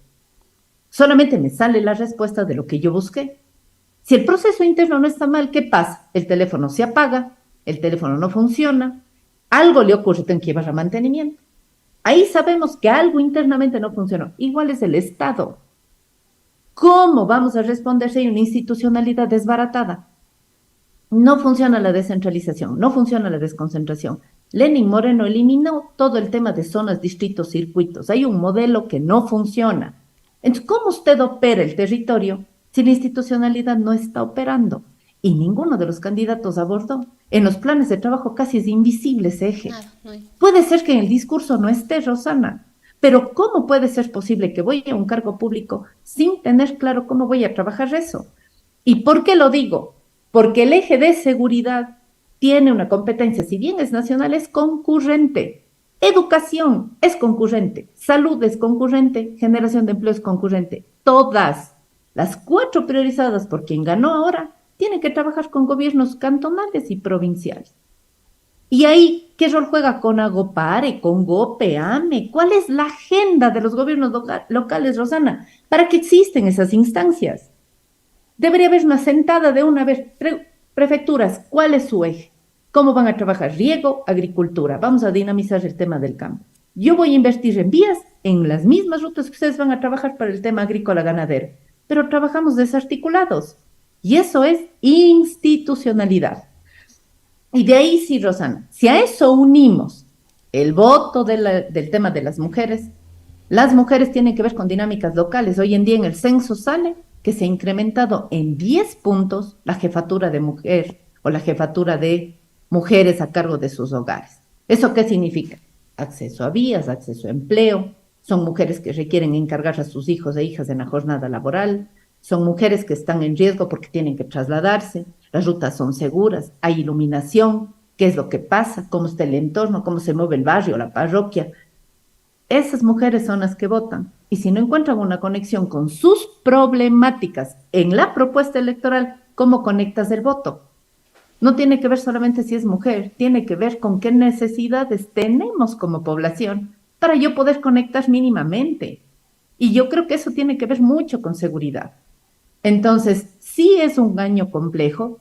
Solamente me sale la respuesta de lo que yo busqué. Si el proceso interno no está mal, ¿qué pasa? El teléfono se apaga, el teléfono no funciona, algo le ocurre, tengo que llevar a mantenimiento. Ahí sabemos que algo internamente no funcionó. Igual es el Estado. ¿Cómo vamos a responder si hay una institucionalidad desbaratada? No funciona la descentralización, no funciona la desconcentración. Lenin Moreno eliminó todo el tema de zonas, distritos, circuitos. Hay un modelo que no funciona. Entonces, ¿cómo usted opera el territorio si la institucionalidad no está operando? Y ninguno de los candidatos abordó. En los planes de trabajo casi es invisible ese eje. Puede ser que en el discurso no esté, Rosana, pero ¿cómo puede ser posible que voy a un cargo público sin tener claro cómo voy a trabajar eso? ¿Y por qué lo digo? Porque el eje de seguridad tiene una competencia, si bien es nacional, es concurrente. Educación es concurrente, salud es concurrente, generación de empleo es concurrente. Todas las 4 priorizadas por quien ganó ahora tienen que trabajar con gobiernos cantonales y provinciales. Y ahí ¿Qué rol juega Conagopare, Congope, AME? ¿Cuál es la agenda de los gobiernos locales, Rosana? ¿Para qué existen esas instancias? Debería haber una sentada de una vez. Prefecturas, ¿cuál es su eje? ¿Cómo van a trabajar? Riego, agricultura. Vamos a dinamizar el tema del campo. Yo voy a invertir en vías, en las mismas rutas que ustedes van a trabajar para el tema agrícola ganadero, pero trabajamos desarticulados. Y eso es institucionalidad. Y de ahí sí, Rosana, si a eso unimos el voto del tema de las mujeres tienen que ver con dinámicas locales. Hoy en día en el censo sale que se ha incrementado en 10 puntos la jefatura de mujer o la jefatura de mujeres a cargo de sus hogares. ¿Eso qué significa? Acceso a vías, acceso a empleo, son mujeres que requieren encargar a sus hijos e hijas en la jornada laboral, son mujeres que están en riesgo porque tienen que trasladarse, las rutas son seguras, hay iluminación, qué es lo que pasa, cómo está el entorno, cómo se mueve el barrio, la parroquia. Esas mujeres son las que votan. Y si no encuentran una conexión con sus problemáticas en la propuesta electoral, ¿cómo conectas el voto? No tiene que ver solamente si es mujer, tiene que ver con qué necesidades tenemos como población para yo poder conectar mínimamente. Y yo creo que eso tiene que ver mucho con seguridad. Entonces, sí es un año complejo,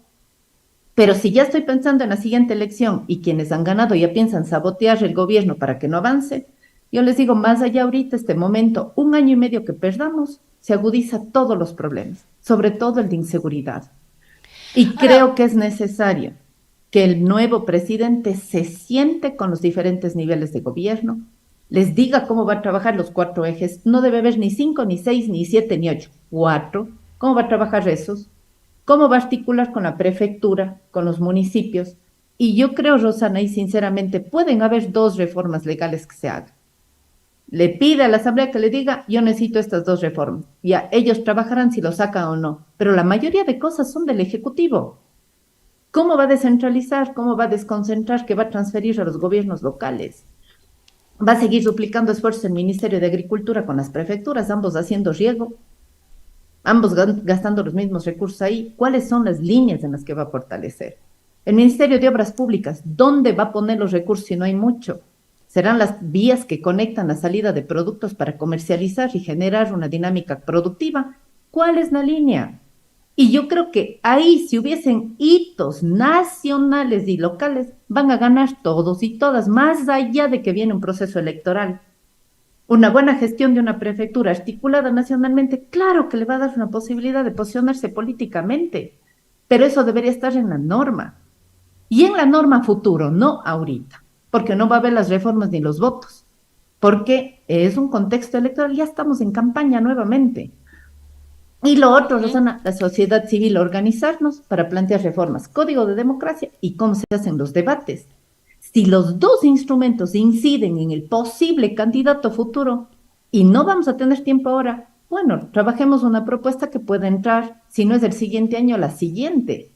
pero si ya estoy pensando en la siguiente elección y quienes han ganado ya piensan sabotear el gobierno para que no avance, yo les digo, más allá ahorita, este momento, 1 año y medio que perdamos, se agudiza todos los problemas, sobre todo el de inseguridad. Y creo que es necesario que el nuevo presidente se siente con los diferentes niveles de gobierno, les diga cómo va a trabajar los 4 ejes, no debe haber ni 5, ni 6, ni 7, ni 8, 4, cómo va a trabajar esos, cómo va a articular con la prefectura, con los municipios. Y yo creo, Rosana, y sinceramente, pueden haber 2 reformas legales que se hagan. Le pide a la Asamblea que le diga, yo necesito estas 2 reformas. Ya, ellos trabajarán si lo sacan o no. Pero la mayoría de cosas son del Ejecutivo. ¿Cómo va a descentralizar? ¿Cómo va a desconcentrar? ¿Qué va a transferir a los gobiernos locales? Va a seguir duplicando esfuerzos el Ministerio de Agricultura con las prefecturas, ambos haciendo riego, ambos gastando los mismos recursos ahí. ¿Cuáles son las líneas en las que va a fortalecer? El Ministerio de Obras Públicas, ¿dónde va a poner los recursos si no hay mucho? ¿Serán las vías que conectan la salida de productos para comercializar y generar una dinámica productiva? ¿Cuál es la línea? Y yo creo que ahí, si hubiesen hitos nacionales y locales, van a ganar todos y todas, más allá de que viene un proceso electoral. Una buena gestión de una prefectura articulada nacionalmente, claro que le va a dar una posibilidad de posicionarse políticamente, pero eso debería estar en la norma. Y en la norma futuro, no ahorita, porque no va a haber las reformas ni los votos, porque es un contexto electoral, ya estamos en campaña nuevamente. Y lo otro, Rosana, la sociedad civil, organizarnos para plantear reformas, código de democracia y cómo se hacen los debates. Si los 2 instrumentos inciden en el posible candidato futuro y no vamos a tener tiempo ahora, bueno, trabajemos una propuesta que pueda entrar, si no es el siguiente año, la siguiente.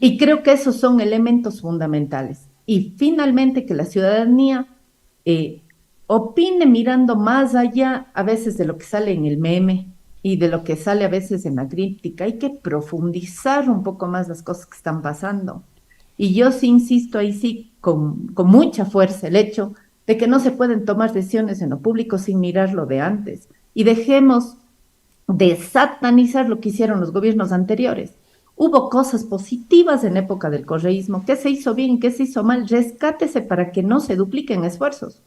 Y creo que esos son elementos fundamentales. Y finalmente que la ciudadanía opine mirando más allá a veces de lo que sale en el meme y de lo que sale a veces en la crítica. Hay que profundizar un poco más las cosas que están pasando. Y yo sí insisto ahí sí con mucha fuerza el hecho de que no se pueden tomar decisiones en lo público sin mirar lo de antes. Y dejemos de satanizar lo que hicieron los gobiernos anteriores. Hubo cosas positivas en época del correísmo. ¿Qué se hizo bien? ¿Qué se hizo mal? Rescátese para que no se dupliquen esfuerzos.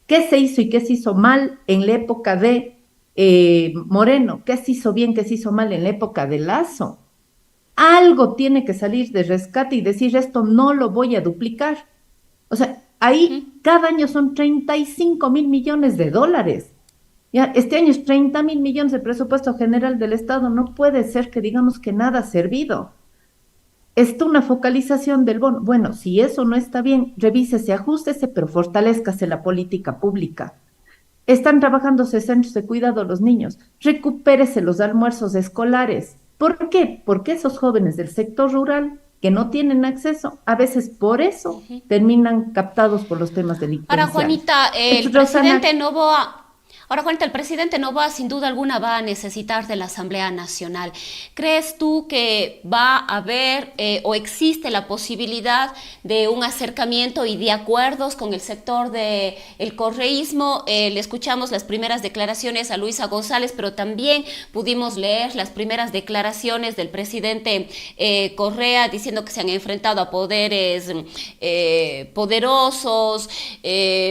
¿Qué se hizo y qué se hizo mal en la época de Moreno? ¿Qué se hizo bien? ¿Qué se hizo mal en la época de Lazo? Algo tiene que salir de rescate y decir esto no lo voy a duplicar. O sea, ahí cada año son 35,000 millones de dólares. Ya, este año es 30,000 millones de presupuesto general del Estado. No puede ser que digamos que nada ha servido. Está una focalización del bono. Bueno, si eso no está bien, revísese, ajústese, pero fortalézcase la política pública. Están trabajándose centros de cuidado a los niños. Recupérese los almuerzos escolares. ¿Por qué? Porque esos jóvenes del sector rural que no tienen acceso, a veces por eso terminan captados por los temas delincuenciales. Ahora, Juanita, el presidente Novoa Ahora, Juanita, el presidente Noboa sin duda alguna va a necesitar de la Asamblea Nacional. ¿Crees tú que va a haber o existe la posibilidad de un acercamiento y de acuerdos con el sector del correísmo? Le escuchamos las primeras declaraciones a Luisa González, pero también pudimos leer las primeras declaraciones del presidente Correa diciendo que se han enfrentado a poderes poderosos,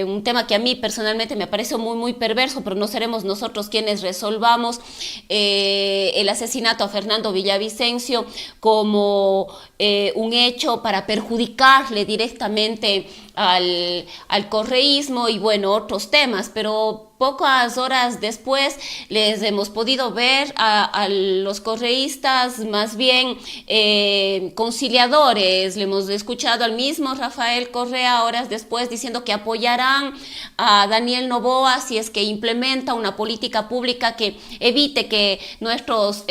un tema que a mí personalmente me parece muy perverso, pero no seremos nosotros quienes resolvamos el asesinato a Fernando Villavicencio como un hecho para perjudicarle directamente al correísmo y bueno, otros temas, pero pocas horas después les hemos podido ver a los correístas más bien conciliadores. Le hemos escuchado al mismo Rafael Correa horas después diciendo que apoyarán a Daniel Noboa si es que implementa una política pública que evite que nuestros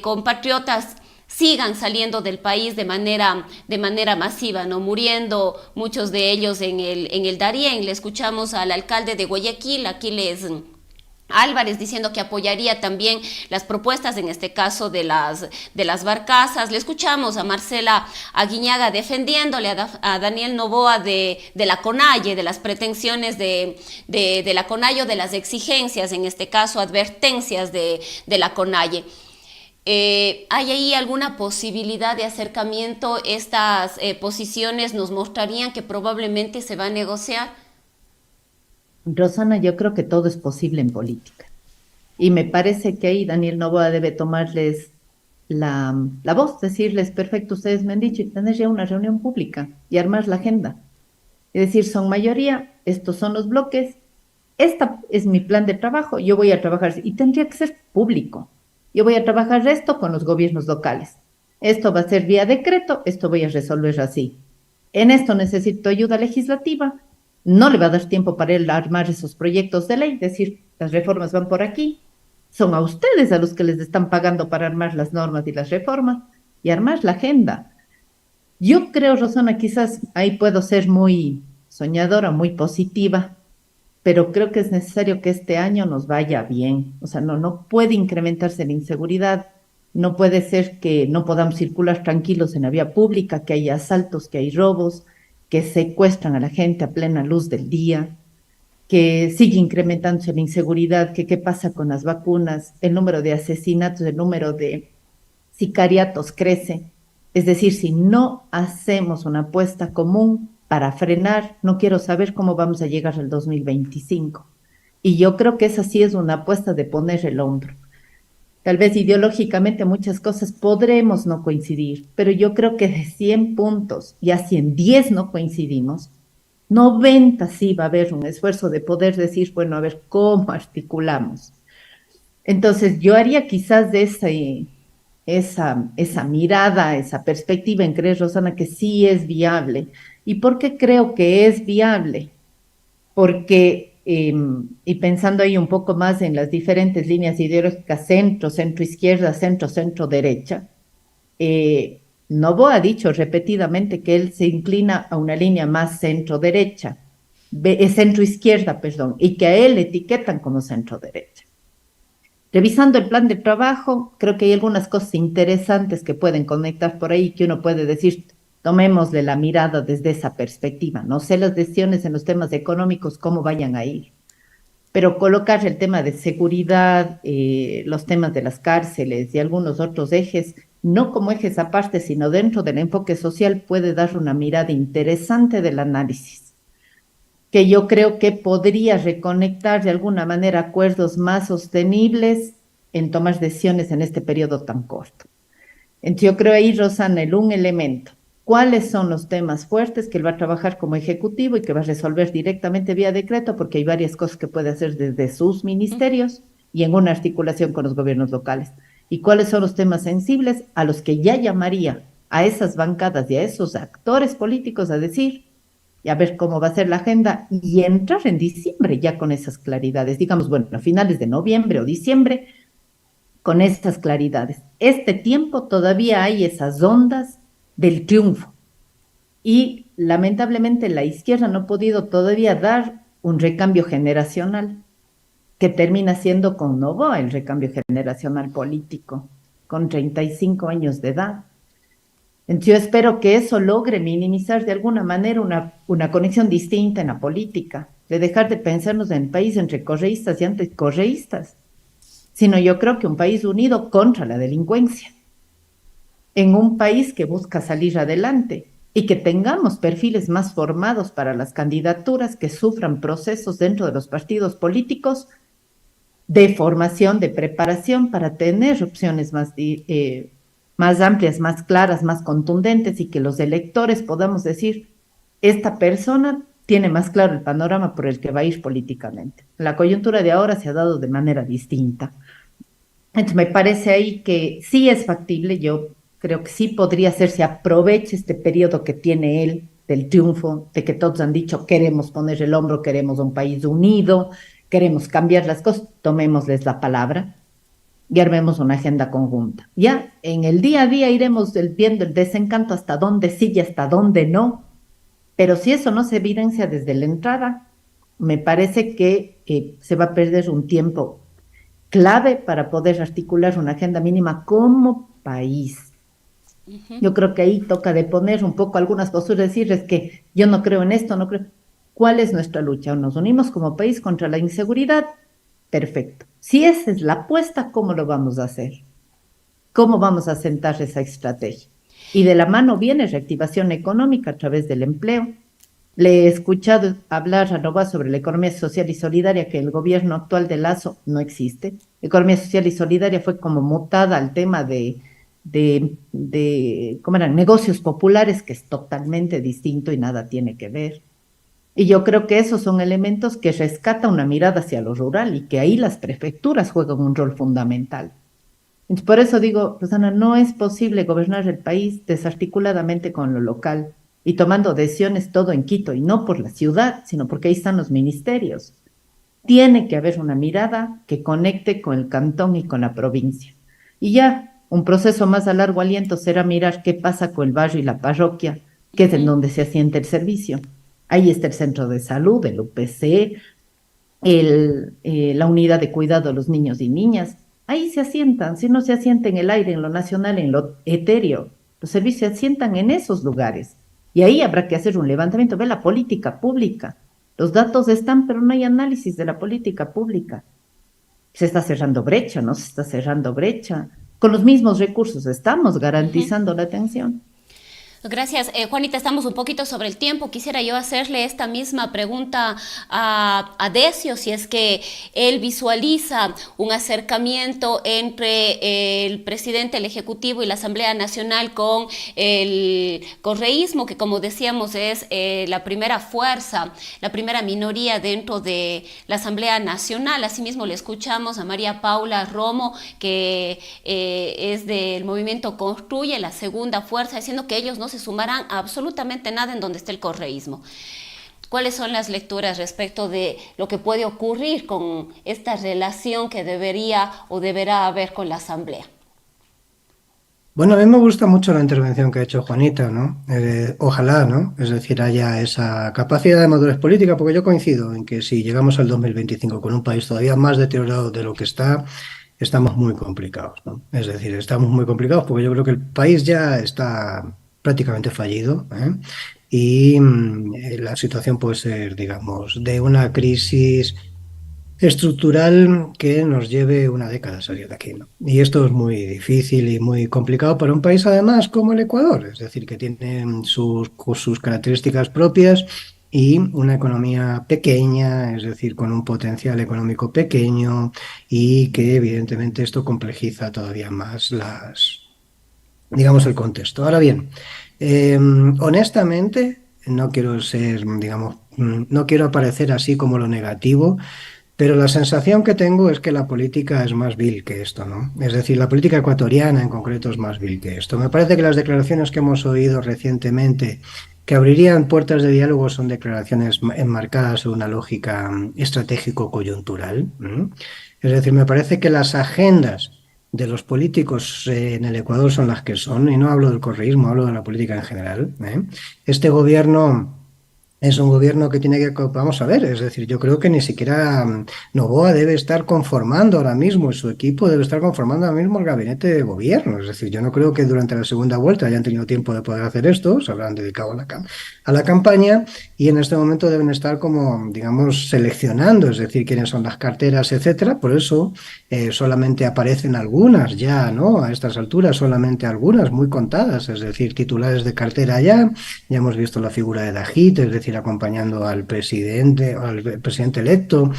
compatriotas sigan saliendo del país de manera masiva, ¿no? Muriendo muchos de ellos en el Darién. Le escuchamos al alcalde de Guayaquil, Aquiles Álvarez, diciendo que apoyaría también las propuestas, en este caso de las barcazas. Le escuchamos a Marcela Aguiñaga defendiéndole a Daniel Noboa de la CONAIE, de las pretensiones de la CONAIE o de las exigencias, en este caso advertencias de la CONAIE. ¿Hay ahí alguna posibilidad de acercamiento? ¿Estas posiciones nos mostrarían que probablemente se va a negociar? Rosana, yo creo que todo es posible en política. Y me parece que ahí Daniel Noboa debe tomarles la voz, decirles, perfecto, ustedes me han dicho, y tener ya una reunión pública y armar la agenda. Es decir, son mayoría, estos son los bloques, esta es mi plan de trabajo, yo voy a trabajar, y tendría que ser público. Yo voy a trabajar esto con los gobiernos locales. Esto va a ser vía decreto, esto voy a resolver así. En esto necesito ayuda legislativa. No le va a dar tiempo para él armar esos proyectos de ley, es decir, las reformas van por aquí. Son a ustedes a los que les están pagando para armar las normas y las reformas y armar la agenda. Yo creo, Rosana, quizás ahí puedo ser muy soñadora, muy positiva, pero creo que es necesario que este año nos vaya bien. O sea, no puede incrementarse la inseguridad, no puede ser que no podamos circular tranquilos en la vía pública, que haya asaltos, que hay robos, que secuestran a la gente a plena luz del día, que sigue incrementándose la inseguridad, que qué pasa con las vacunas, el número de asesinatos, el número de sicariatos crece. Es decir, si no hacemos una apuesta común para frenar, no quiero saber cómo vamos a llegar al 2025. Y yo creo que esa sí es una apuesta de poner el hombro. Tal vez ideológicamente muchas cosas podremos no coincidir, pero yo creo que de 100 puntos, ya si en 10 no coincidimos, 90 sí va a haber un esfuerzo de poder decir, bueno, a ver cómo articulamos. Entonces yo haría quizás de esa mirada, esa perspectiva en creer, Rosana, que sí es viable. ¿Y por qué creo que es viable? Porque, y pensando ahí un poco más en las diferentes líneas ideológicas, centro, centro-izquierda, centro-derecha, Noboa ha dicho repetidamente que él se inclina a una línea más centro-derecha, centro-izquierda, perdón, y que a él le etiquetan como centro-derecha. Revisando el plan de trabajo, creo que hay algunas cosas interesantes que pueden conectar por ahí, que uno puede decir, tomémosle la mirada desde esa perspectiva. No sé las decisiones en los temas económicos, cómo vayan a ir, pero colocar el tema de seguridad, los temas de las cárceles y algunos otros ejes, no como ejes aparte, sino dentro del enfoque social, puede dar una mirada interesante del análisis, que yo creo que podría reconectar de alguna manera acuerdos más sostenibles en tomar decisiones en este periodo tan corto. Entonces yo creo ahí, Rosana, un elemento. ¿Cuáles son los temas fuertes que él va a trabajar como ejecutivo y que va a resolver directamente vía decreto? Porque hay varias cosas que puede hacer desde sus ministerios y en una articulación con los gobiernos locales. ¿Y cuáles son los temas sensibles a los que ya llamaría a esas bancadas y a esos actores políticos a decir, y a ver cómo va a ser la agenda y entrar en diciembre ya con esas claridades? Digamos, bueno, a finales de noviembre o diciembre, con esas claridades. Este tiempo todavía hay esas ondas del triunfo. Y lamentablemente la izquierda no ha podido todavía dar un recambio generacional. que termina siendo con Novoa el recambio generacional político, con 35 años de edad. Entonces yo espero que eso logre minimizar de alguna manera una conexión distinta en la política, de dejar de pensarnos en el país entre correístas y anticorreístas, sino yo creo que un país unido contra la delincuencia, en un país que busca salir adelante y que tengamos perfiles más formados para las candidaturas, que sufran procesos dentro de los partidos políticos de formación, de preparación para tener opciones más amplias, más claras, más contundentes, y que los electores podamos decir, esta persona tiene más claro el panorama por el que va a ir políticamente. La coyuntura de ahora se ha dado de manera distinta. Entonces me parece ahí que sí es factible, yo creo que sí podría ser, se aproveche este periodo que tiene él del triunfo, de que todos han dicho queremos poner el hombro, queremos un país unido, queremos cambiar las cosas, tomémosles la palabra y armemos una agenda conjunta. Ya en el día a día iremos viendo el desencanto hasta dónde sí y hasta dónde no, pero si eso no se evidencia desde la entrada, me parece que se va a perder un tiempo clave para poder articular una agenda mínima como país. Yo creo que ahí toca de poner un poco algunas posturas, decir, es que yo no creo en esto, no creo. ¿Cuál es nuestra lucha? ¿Nos unimos como país contra la inseguridad? Perfecto. Si esa es la apuesta, ¿cómo lo vamos a hacer? ¿Cómo vamos a sentar esa estrategia? Y de la mano viene reactivación económica a través del empleo. Le he escuchado hablar a Novoa sobre la economía social y solidaria, que el gobierno actual de Lasso no existe. Economía social y solidaria fue como mutada al tema de ¿cómo eran? Negocios populares, que es totalmente distinto y nada tiene que ver. Y yo creo que esos son elementos que rescata una mirada hacia lo rural, y que ahí las prefecturas juegan un rol fundamental. Entonces, por eso digo, Rosana, no es posible gobernar el país desarticuladamente con lo local y tomando decisiones todo en Quito, y no por la ciudad, sino porque ahí están los ministerios. Tiene que haber una mirada que conecte con el cantón y con la provincia. Y ya un proceso más a largo aliento será mirar qué pasa con el barrio y la parroquia, que es en donde se asienta el servicio. Ahí está el centro de salud, el UPC, la unidad de cuidado de los niños y niñas. Ahí se asientan, si no se asienta en el aire, en lo nacional, en lo etéreo. Los servicios se asientan en esos lugares. Y ahí habrá que hacer un levantamiento, ve la política pública. Los datos están, pero no hay análisis de la política pública. Se está cerrando brecha, ¿no? Se está cerrando brecha. Con los mismos recursos estamos garantizando la atención. Gracias. Juanita, estamos un poquito sobre el tiempo. Quisiera yo hacerle esta misma pregunta a Decio, si es que él visualiza un acercamiento entre el presidente, el Ejecutivo y la Asamblea Nacional con el correísmo, que como decíamos es la primera fuerza, la primera minoría dentro de la Asamblea Nacional. Asimismo le escuchamos a María Paula Romo, que es del movimiento Construye, la segunda fuerza, diciendo que ellos no se sumarán a absolutamente nada en donde esté el correísmo. ¿Cuáles son las lecturas respecto de lo que puede ocurrir con esta relación que debería o deberá haber con la Asamblea? Bueno, a mí me gusta mucho la intervención que ha hecho Juanita, ¿no? Ojalá, ¿no? Es decir, haya esa capacidad de madurez política, porque yo coincido en que si llegamos al 2025 con un país todavía más deteriorado de lo que está, estamos muy complicados, ¿no? Es decir, estamos muy complicados porque yo creo que el país ya está prácticamente fallido, ¿eh? Y la situación puede ser, digamos, de una crisis estructural que nos lleve una década a salir de aquí, ¿no? Y esto es muy difícil y muy complicado para un país, además, como el Ecuador, es decir, que tiene sus características propias y una economía pequeña, es decir, con un potencial económico pequeño, y que evidentemente esto complejiza todavía más digamos, el contexto. Ahora bien, honestamente, no quiero ser, digamos, no quiero aparecer así como lo negativo, pero la sensación que tengo es que la política es más vil que esto, ¿no? Es decir, la política ecuatoriana en concreto es más vil que esto. Me parece que las declaraciones que hemos oído recientemente, que abrirían puertas de diálogo, son declaraciones enmarcadas en una lógica estratégico-coyuntural. Es decir, me parece que las agendas de los políticos en el Ecuador son las que son, y no hablo del correísmo, hablo de la política en general, ¿eh? Este gobierno Es un gobierno que tiene que, vamos a ver, es decir, yo creo que ni siquiera Noboa debe estar conformando ahora mismo, su equipo debe estar conformando ahora mismo el gabinete de gobierno. Es decir, yo no creo que durante la segunda vuelta hayan tenido tiempo de poder hacer esto, se habrán dedicado a la campaña y en este momento deben estar como, digamos, seleccionando, es decir, quiénes son las carteras, etcétera. Por eso solamente aparecen algunas ya, ¿no? A estas alturas solamente algunas, muy contadas, es decir, titulares de cartera ya. Ya hemos visto la figura de Dajit, es decir, acompañando al presidente electo.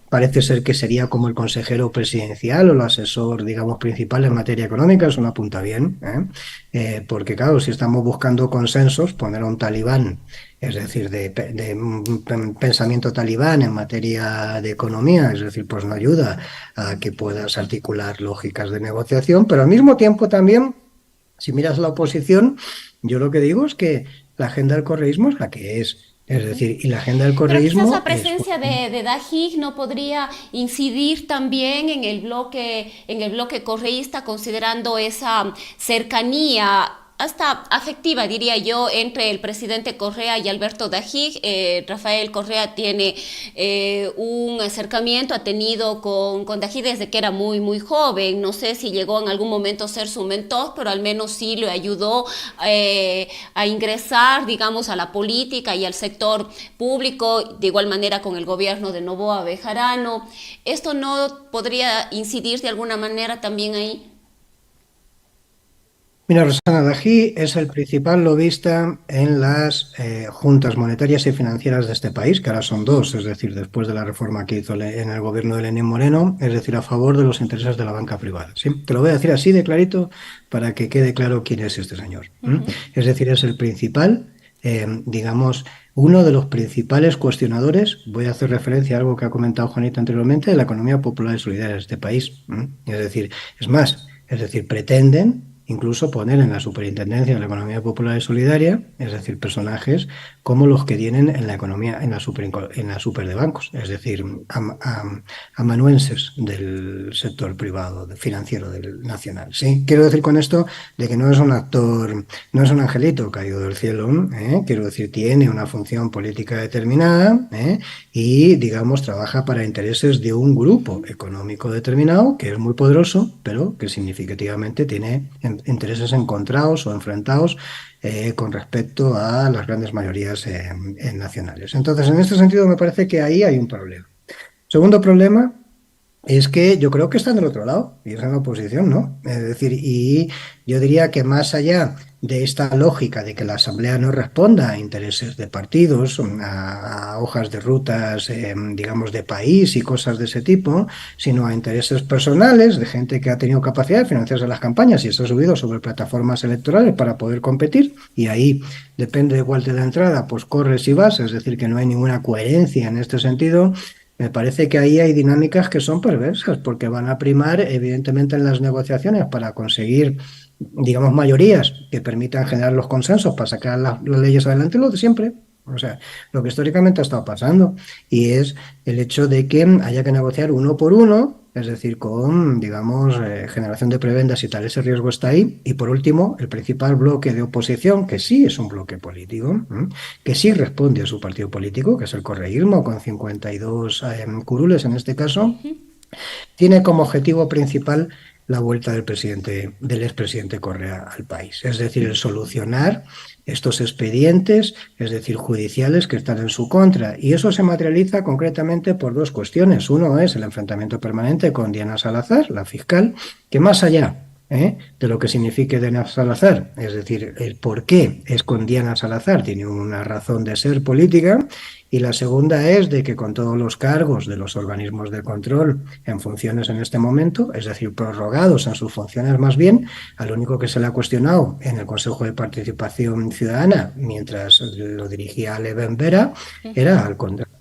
Parece ser que sería como el consejero presidencial o el asesor, digamos, principal en materia económica. Eso no apunta bien, porque claro, si estamos buscando consensos, poner a un talibán, es decir, de pensamiento talibán en materia de economía, es decir, pues no ayuda a que puedas articular lógicas de negociación, pero al mismo tiempo también, si miras la oposición, yo lo que digo es que la agenda del correísmo es la que es. Es decir, y la agenda del Pero quizás correísmo la presencia de Dajik no podría incidir también en el bloque correísta, considerando esa cercanía hasta afectiva, diría yo, entre el presidente Correa y Alberto Dajik. Rafael Correa tiene un acercamiento, ha tenido con Dajik desde que era muy, muy joven. No sé si llegó en algún momento a ser su mentor, pero al menos sí le ayudó a ingresar, digamos, a la política y al sector público, de igual manera con el gobierno de Noboa Bejarano. ¿Esto no podría incidir de alguna manera también ahí? Mira, Rosana Dají es el principal lobista en las juntas monetarias y financieras de este país, que ahora son dos, es decir, después de la reforma que hizo en el gobierno de Lenín Moreno, es decir, a favor de los intereses de la banca privada. ¿Sí? Te lo voy a decir así de clarito para que quede claro quién es este señor. Es decir, es el principal, digamos, uno de los principales cuestionadores, voy a hacer referencia a algo que ha comentado Juanita anteriormente, de la economía popular y solidaria de este país. Es decir, es más, es decir, pretenden incluso poner en la superintendencia de la economía popular y solidaria, es decir, personajes como los que tienen en la economía, en la super de bancos, es decir, amanuenses del sector privado, financiero del nacional. ¿Sí? Quiero decir con esto de que no es un actor, no es un angelito caído del cielo, quiero decir, tiene una función política determinada y, digamos, trabaja para intereses de un grupo económico determinado que es muy poderoso, pero que significativamente tiene intereses encontrados o enfrentados con respecto a las grandes mayorías nacionales. Entonces, en este sentido, me parece que ahí hay un problema. Segundo problema es que yo creo que están del otro lado y es en la oposición, ¿no? Es decir, y yo diría que más allá de esta lógica de que la Asamblea no responda a intereses de partidos, a hojas de rutas, digamos, de país y cosas de ese tipo, sino a intereses personales de gente que ha tenido capacidad de financiarse las campañas y se ha subido sobre plataformas electorales para poder competir, y ahí depende de cuál te da entrada, pues corres y vas, es decir, que no hay ninguna coherencia en este sentido. Me parece que ahí hay dinámicas que son perversas porque van a primar, evidentemente, en las negociaciones para conseguir, digamos, mayorías que permitan generar los consensos para sacar las leyes adelante, lo de siempre. O sea, lo que históricamente ha estado pasando, y es el hecho de que haya que negociar uno por uno, es decir, con, digamos, generación de prebendas y tal. Ese riesgo está ahí. Y por último, el principal bloque de oposición, que sí es un bloque político, que sí responde a su partido político, que es el correísmo, con 52 curules en este caso, tiene como objetivo principal la vuelta del expresidente Correa al país. Es decir, el solucionar estos expedientes, es decir, judiciales que están en su contra. Y eso se materializa concretamente por dos cuestiones. Uno es el enfrentamiento permanente con Diana Salazar, la fiscal, que más allá de lo que signifique Diana Salazar, es decir, el por qué es con Diana Salazar, tiene una razón de ser política, y la segunda es de que con todos los cargos de los organismos de control en funciones en este momento, es decir, prorrogados en sus funciones más bien, al único que se le ha cuestionado en el Consejo de Participación Ciudadana, mientras lo dirigía Leven Vera, era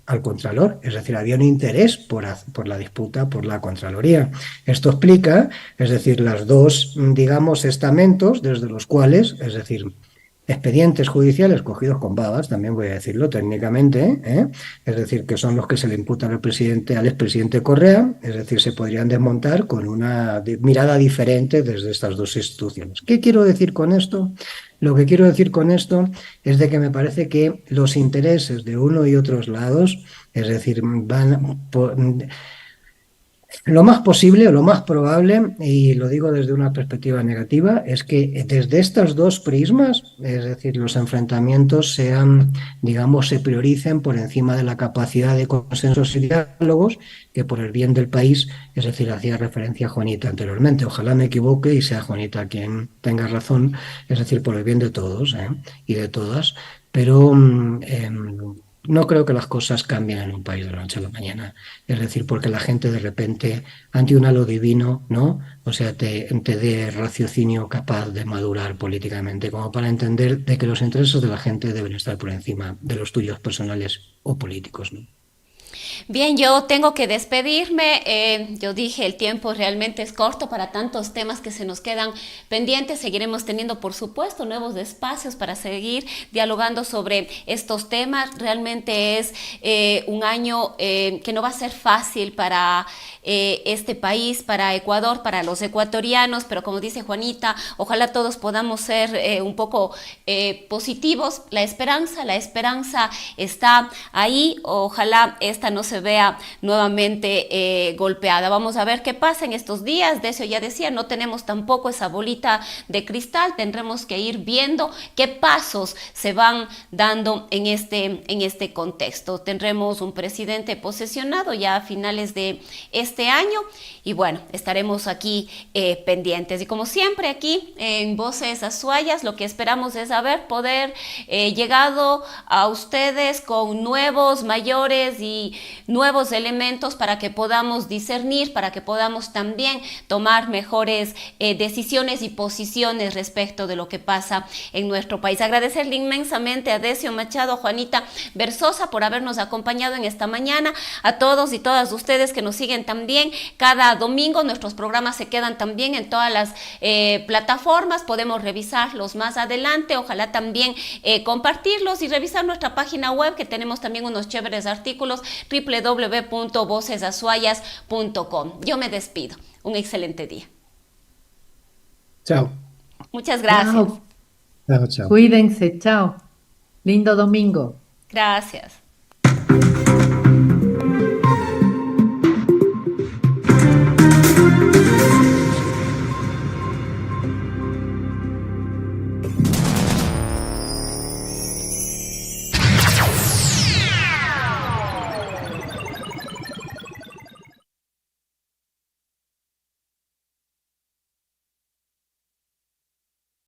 al Contralor, es decir, había un interés por la disputa por la Contraloría. Esto explica, es decir, las dos, digamos, estamentos desde los cuales, es decir, expedientes judiciales cogidos con babas, también voy a decirlo técnicamente, ¿eh? Es decir, que son los que se le imputan al expresidente Correa, es decir, se podrían desmontar con una mirada diferente desde estas dos instituciones. ¿Qué quiero decir con esto? Lo que quiero decir con esto es de que me parece que los intereses de uno y otros lados, es decir, lo más posible o lo más probable, y lo digo desde una perspectiva negativa, es que desde estos dos prismas, es decir, los enfrentamientos sean, digamos, se prioricen por encima de la capacidad de consensos y diálogos, que por el bien del país, es decir, hacía referencia a Juanita anteriormente. Ojalá me equivoque y sea Juanita quien tenga razón, es decir, por el bien de todos, y de todas, pero no creo que las cosas cambien en un país de la noche a la mañana. Es decir, porque la gente de repente, ante un halo divino, ¿no? O sea, te dé raciocinio capaz de madurar políticamente, como para entender de que los intereses de la gente deben estar por encima de los tuyos personales o políticos, ¿no? Bien, yo tengo que despedirme. Yo dije, el tiempo realmente es corto para tantos temas que se nos quedan pendientes. Seguiremos teniendo, por supuesto, nuevos espacios para seguir dialogando sobre estos temas. Realmente es un año que no va a ser fácil para este país, para Ecuador, para los ecuatorianos, pero como dice Juanita, ojalá todos podamos ser un poco positivos. La esperanza está ahí. Ojalá esta no se vea nuevamente golpeada. Vamos a ver qué pasa en estos días. Decio ya decía, no tenemos tampoco esa bolita de cristal. Tendremos que ir viendo qué pasos se van dando en este contexto. Tendremos un presidente posesionado ya a finales de este año y bueno, estaremos aquí pendientes. Y como siempre aquí en Voces Azuayas, lo que esperamos es haber poder llegado a ustedes con nuevos, mayores y nuevos elementos para que podamos discernir, para que podamos también tomar mejores decisiones y posiciones respecto de lo que pasa en nuestro país. Agradecerle inmensamente a Decio Machado, Juanita Versosa por habernos acompañado en esta mañana, a todos y todas ustedes que nos siguen también cada domingo. Nuestros programas se quedan también en todas las plataformas, podemos revisarlos más adelante, ojalá también compartirlos y revisar nuestra página web, que tenemos también unos chéveres artículos, www.vocesazuayas.com. Yo me despido. Un excelente día. Chao. Muchas gracias. Chao. Chao, chao. Cuídense, chao. Lindo domingo. Gracias.